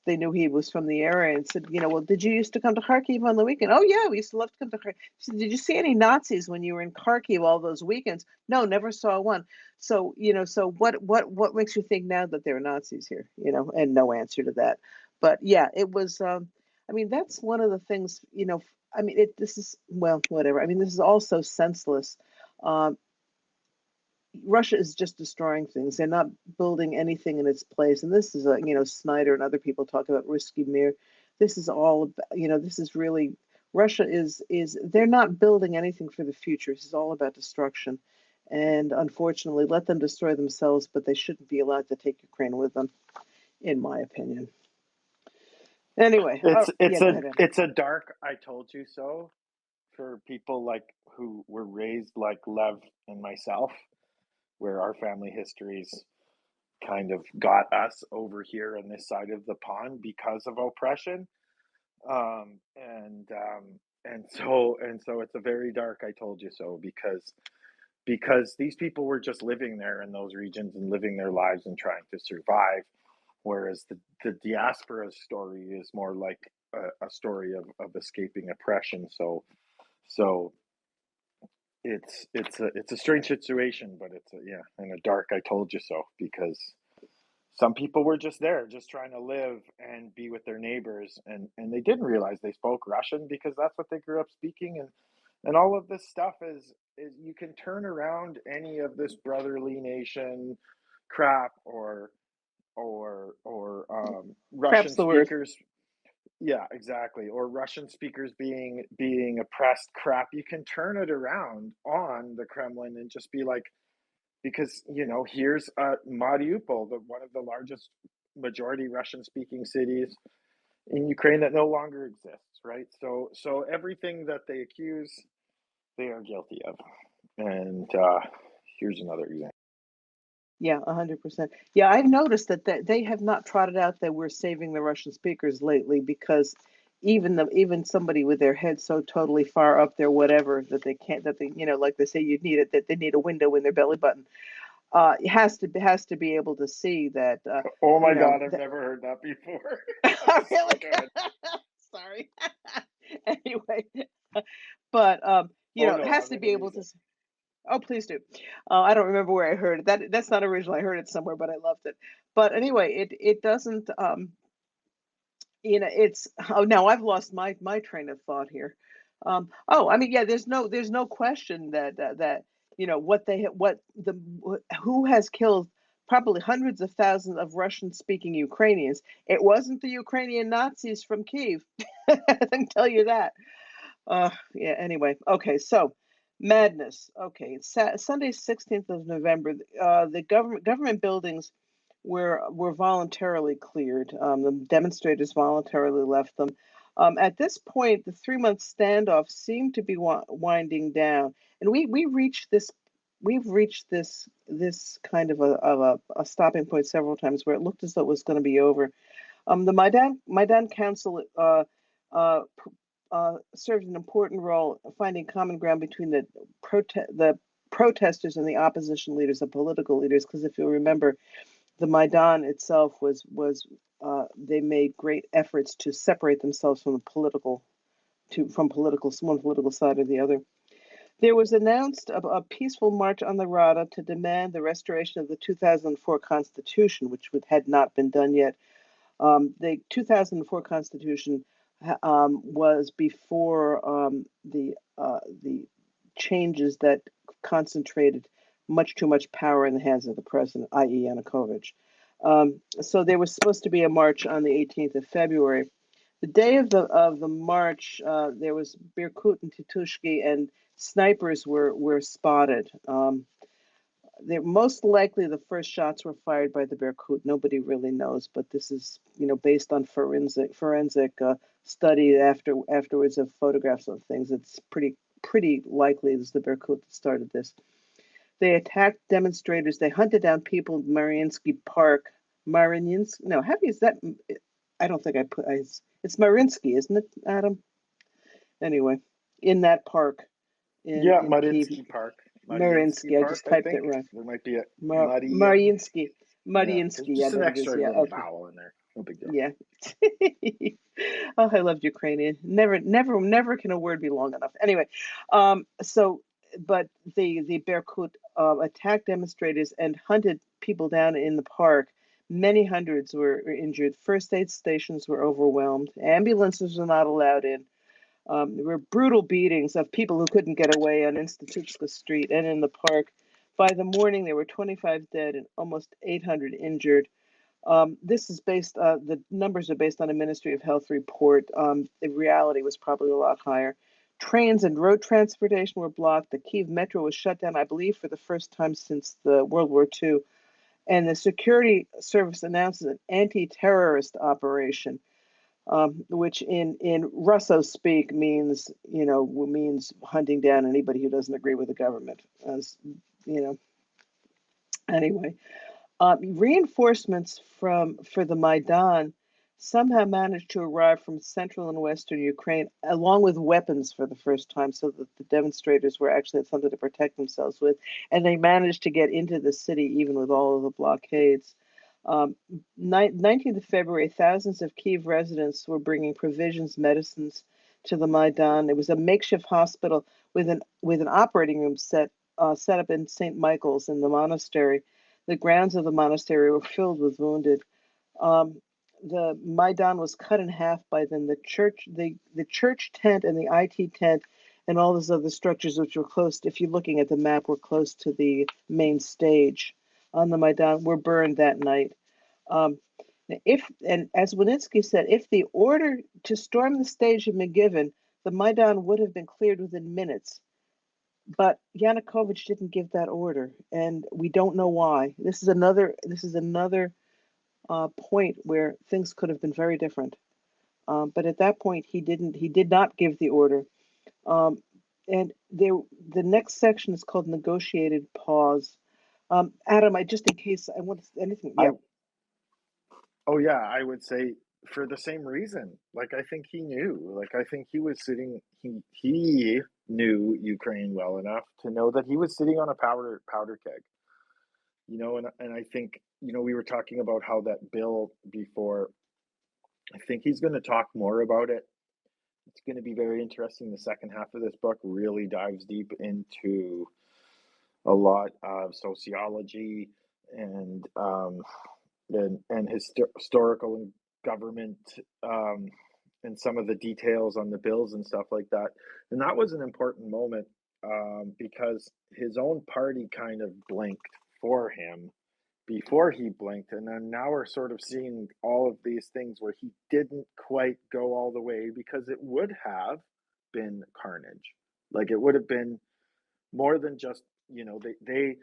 they knew he was from the area, and said, well, did you used to come to Kharkiv on the weekend? Oh yeah, we used to love to come to Kharkiv. She said, did you see any Nazis when you were in Kharkiv all those weekends? No, never saw one. So so what makes you think now that there are Nazis here? And no answer to that. But yeah, it was. I mean, that's one of the things, I mean, this is, well, whatever. I mean, this is all so senseless. Um, Russia is just destroying things. They're not building anything in its place. And this is, Snyder and other people talk about Ruski Mir. This is all, this is really, Russia they're not building anything for the future. This is all about destruction. And unfortunately, let them destroy themselves, but they shouldn't be allowed to take Ukraine with them, in my opinion. Anyway, it's a dark I told you so for people like who were raised like Lev and myself, where our family histories kind of got us over here on this side of the pond because of oppression. Um, and um, and so it's a very dark I told you so because these people were just living there in those regions and living their lives and trying to survive. Whereas the diaspora story is more like a story of escaping oppression. So it's a strange situation, but it's in a dark I told you so, because some people were just there, just trying to live and be with their neighbors, and they didn't realize they spoke Russian because that's what they grew up speaking, and all of this stuff is you can turn around any of this brotherly nation crap or Russian crap's the word. speakers. Yeah, exactly. Or Russian speakers being oppressed crap. You can turn it around on the Kremlin and just be like, because here's Mariupol, one of the largest majority Russian speaking cities in Ukraine that no longer exists, right? So everything that they accuse, they are guilty of. And here's another example. Yeah, 100%. Yeah, I've noticed that they have not trotted out that we're saving the Russian speakers lately, because even somebody with their head so totally far up there, whatever, that they can't, that they, like they say, you need it, that they need a window in their belly button. Has to be able to see that. Oh my God, I've never heard that before. Really? Sorry. Anyway, but no, it has to be able to. Oh, please do. I don't remember where I heard it. That's not original. I heard it somewhere, but I loved it. But anyway, it doesn't. It's. Oh, now I've lost my train of thought here. Oh, I mean, yeah. There's no question that who has killed probably hundreds of thousands of Russian-speaking Ukrainians. It wasn't the Ukrainian Nazis from Kiev. I can tell you that. Yeah, anyway. Okay, so madness. Okay, it's Sunday, 16th of November. The government buildings were voluntarily cleared. The demonstrators voluntarily left them. At this point, the 3-month standoff seemed to be winding down, and we've reached this kind of a stopping point several times, where it looked as though it was going to be over. The Maidan Council served an important role finding common ground between the protesters and the opposition leaders, the political leaders. Because if you remember, the Maidan itself was they made great efforts to separate themselves from one political side or the other. There was announced a peaceful march on the Rada to demand the restoration of the 2004 Constitution, which had not been done yet. The 2004 Constitution was before the changes that concentrated much too much power in the hands of the president, i.e. Yanukovych. So there was supposed to be a march on the 18th of February. The day of the march, there was Berkut and Titushki, and snipers were spotted. Most likely the first shots were fired by the Berkut. Nobody really knows, but this is based on forensic study afterwards of photographs of things. It's pretty pretty likely it was the Berkut that started this. They attacked demonstrators. They hunted down people in Mariinsky Park. Mariinsky? No, how is that? I don't think I put. It's Mariinsky, isn't it, Adam? Anyway, in that park Yeah, in Kiev. Mariinsky Park. Mariinsky Mariinsky. I Park, just I typed it think. right. There might be a Mariinsky. Yeah, there's Mariinsky. Yeah, just an that it is. extra Yeah. little Okay. vowel in there. No big deal. Yeah. Oh, I loved Ukrainian. Never can a word be long enough. Anyway, but the Berkut attacked demonstrators and hunted people down in the park. Many hundreds were injured. First aid stations were overwhelmed. Ambulances were not allowed in. There were brutal beatings of people who couldn't get away on Institutska Street and in the park. By the morning, there were 25 dead and almost 800 injured. This is the numbers are based on a Ministry of Health report. The reality was probably a lot higher. Trains and road transportation were blocked. The Kyiv metro was shut down, I believe, for the first time since the World War II. And the security service announced an anti-terrorist operation, which in Russo speak means hunting down anybody who doesn't agree with the government. As you know, anyway. Reinforcements for the Maidan somehow managed to arrive from central and western Ukraine, along with weapons for the first time, so that the demonstrators were actually had something to protect themselves with, and they managed to get into the city even with all of the blockades. 19th of February, thousands of Kyiv residents were bringing provisions, medicines to the Maidan. It was a makeshift hospital with an operating room set up in St. Michael's in the monastery. The grounds of the monastery were filled with wounded. The Maidan was cut in half by then. The church tent and the IT tent and all those other structures, which were close, if you're looking at the map, were close to the main stage on the Maidan, were burned that night. And as Wynnyckyj said, if the order to storm the stage had been given, the Maidan would have been cleared within minutes. But Yanukovych didn't give that order, and we don't know why. This is another point where things could have been very different. But at that point, he did not give the order. And the next section is called negotiated pause. Adam, I just in case I want anything. Yeah. Oh yeah, I would say for the same reason. Like I think he knew. Like I think he was sitting. He knew Ukraine well enough to know that he was sitting on a powder keg. And I think we were talking about how that bill before. I think he's going to talk more about it. It's going to be very interesting. The second half of this book really dives deep into a lot of sociology and historical and government and some of the details on the bills and stuff like that. And that was an important moment because his own party kind of blinked for him before he blinked. And then now we're sort of seeing all of these things where he didn't quite go all the way because it would have been carnage. Like it would have been more than just, they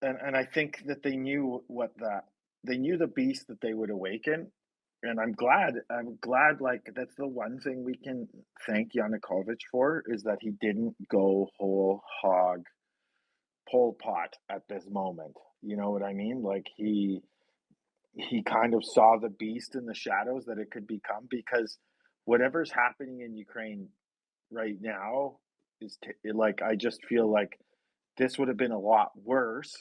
and I think that they knew they knew the beast that they would awaken. And I'm glad like that's the one thing we can thank Yanukovych for is that he didn't go whole hog Pol Pot at this moment. You know what I mean? Like he kind of saw the beast in the shadows that it could become because whatever's happening in Ukraine right now is like I just feel like this would have been a lot worse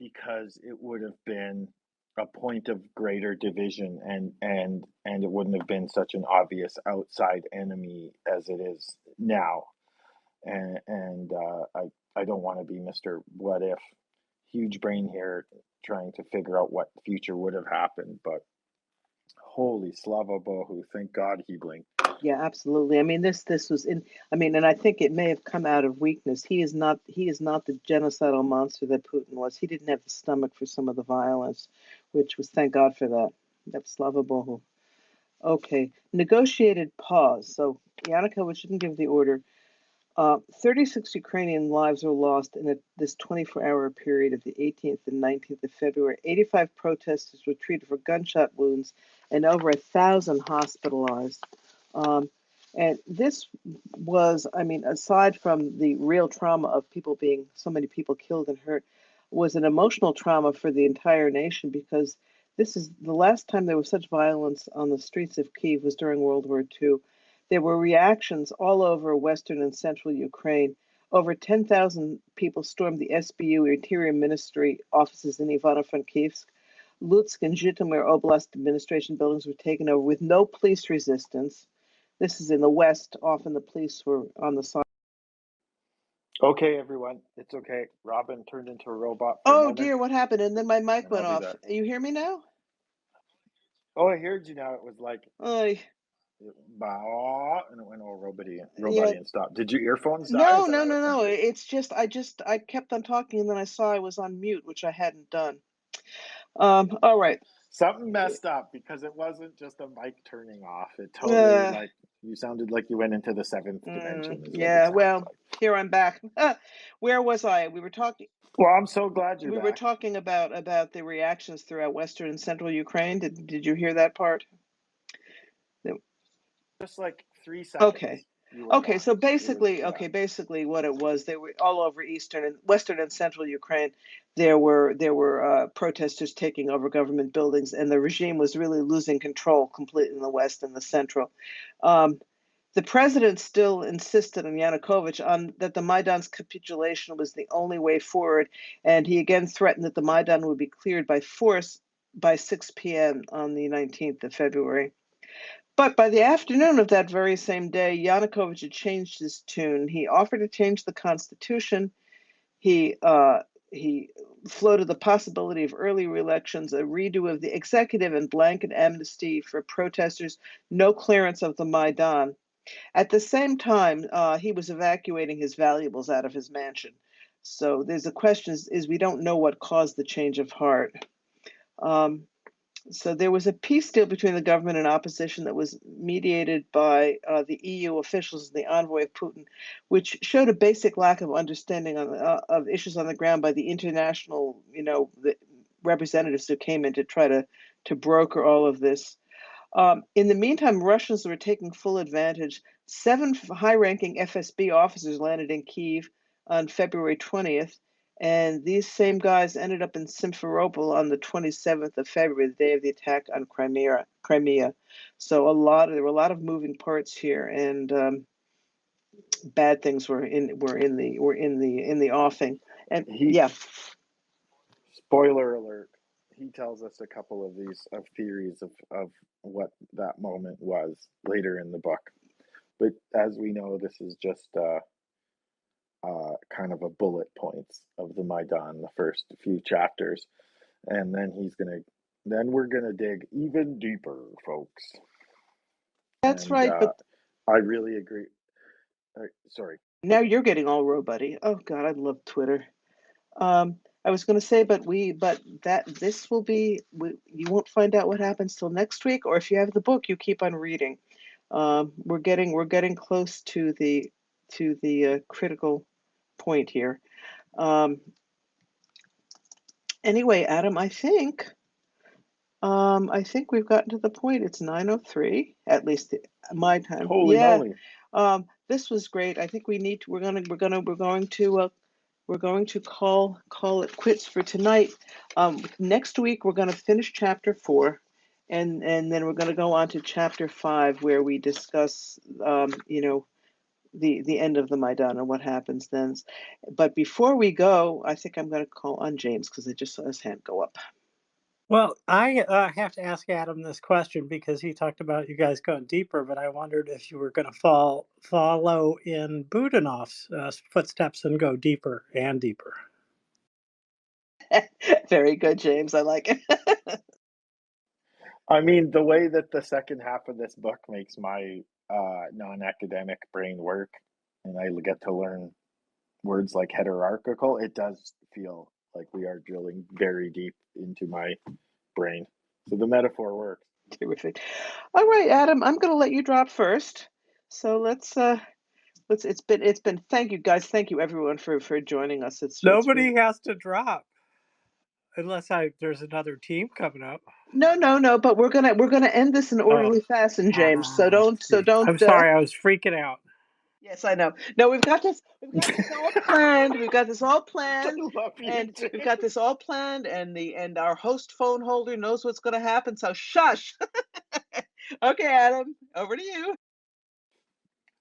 because it would have been a point of greater division and it wouldn't have been such an obvious outside enemy as it is now. And I don't want to be Mr. What If, huge brain here, trying to figure out what future would have happened. But holy slava bohu, thank God he blinked. Yeah, absolutely. I mean, this was in. I mean, and I think it may have come out of weakness. He is not the genocidal monster that Putin was. He didn't have the stomach for some of the violence, which was thank God for that. That's slava bohu. Okay, negotiated pause. So Yanukovych didn't give the order. 36 Ukrainian lives were lost in this 24-hour period of the 18th and 19th of February. 85 protesters were treated for gunshot wounds and over 1,000 hospitalized. And this was, I mean, aside from the real trauma of people being so many people killed and hurt, was an emotional trauma for the entire nation because this is the last time there was such violence on the streets of Kyiv was during World War II. There were reactions all over Western and Central Ukraine. Over 10,000 people stormed the SBU Interior Ministry offices in Ivano-Frankivsk. Lutsk and Zhytomyr Oblast administration buildings were taken over with no police resistance. This is in the West. Often the police were on the side. Okay, everyone, it's okay. Robin turned into a robot for a Oh moment, dear, what happened? And then my mic and I'll went be off. there. You hear me now? Oh, I heard you now. It was like, Oh, bah, and it went all robot-y yeah. and stopped. Did your earphones die? No, Is that no, what no, it's no. thinking? It's just I kept on talking and then I saw I was on mute, which I hadn't done. All right. Something messed up because it wasn't just a mic turning off. It totally, Uh, like, you sounded like you went into the seventh dimension is what it yeah, sounds well, like. here I'm back. Where was I? We were talking Well, I'm so glad you're back. about the reactions throughout Western and Central Ukraine. Did you hear that part? Just like 3 seconds. Okay. You were Okay, gone. so It was, basically what it was, they were all over Eastern and Western and Central Ukraine. There were protesters taking over government buildings, and the regime was really losing control completely in the West and the Central. Um, the president still insisted on Yanukovych on that the Maidan's capitulation was the only way forward, and he again threatened that the Maidan would be cleared by force by 6 p.m. on the 19th of February. But by the afternoon of that very same day, Yanukovych had changed his tune. He offered to change the constitution. He floated the possibility of early re-elections, a redo of the executive, and blanket amnesty for protesters, no clearance of the Maidan. At the same time, he was evacuating his valuables out of his mansion. So there's a question: is we don't know what caused the change of heart. So there was a peace deal between the government and opposition that was mediated by the EU officials and the envoy of Putin, which showed a basic lack of understanding of issues on the ground by the international, the representatives who came in to try to broker all of this. In the meantime, Russians were taking full advantage. 7 high-ranking FSB officers landed in Kyiv on February 20th, and these same guys ended up in Simferopol on the 27th of February, the day of the attack on Crimea. So there were a lot of moving parts here, and bad things were in the offing. And yeah. Spoiler alert. He tells us a couple of these theories of what that moment was later in the book. But as we know, this is just kind of a bullet points of the Maidan, the first few chapters, and then we're gonna dig even deeper, folks. That's right, but I really agree. Sorry. Now you're getting all robot-y. Oh God, I love Twitter. I was going to say, but this will be, you won't find out what happens till next week, or if you have the book, you keep on reading. We're getting close to the critical point here. Anyway, Adam, I think we've gotten to the point. It's 9:03, at least my time. Holy moly! This was great. I think we're going to call it quits for tonight. Next week we're going to finish chapter 4, and then we're going to go on to chapter 5, where we discuss the end of the Maidan and what happens then. But before we go, I think I'm going to call on James because I just saw his hand go up. Well, I have to ask Adam this question because he talked about you guys going deeper, but I wondered if you were going to follow in Budanov's footsteps and go deeper and deeper. Very good, James. I like it. I mean, the way that the second half of this book makes my non-academic brain work, and I get to learn words like hierarchical, it does feel like we are drilling very deep into my brain. So the metaphor works. Terrific. All right, Adam, I'm going to let you drop first. So let's it's been thank you guys, thank you everyone for joining us. Nobody has to drop. unless there's another team coming up. No. But we're gonna end this in orderly fashion, James. So don't. I'm sorry, I was freaking out. Yes, I know. No, we've got this. We've got this all planned. We've got this all planned, I love you, and James. we've got this all planned, and our host phone holder knows what's going to happen. So shush. Okay, Adam, over to you.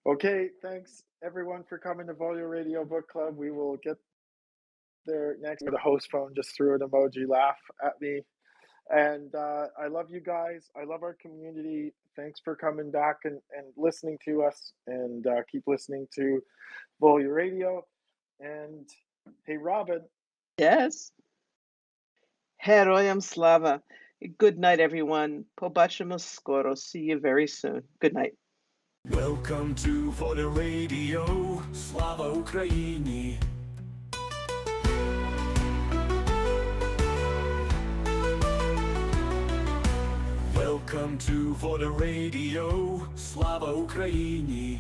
Okay, thanks everyone for coming to Volya Radio Book Club. We will get there next. The host phone just threw an emoji laugh at me. And I love you guys. I love our community. Thanks for coming back and listening to us, and keep listening to Volya Radio. And hey, Robin. Yes. Heroyam slava. Good night, everyone. Pobacimo skoro. See you very soon. Good night. Welcome to Volya Radio. Slava Ukraini. Welcome to Volya Radio. Slava Ukraini.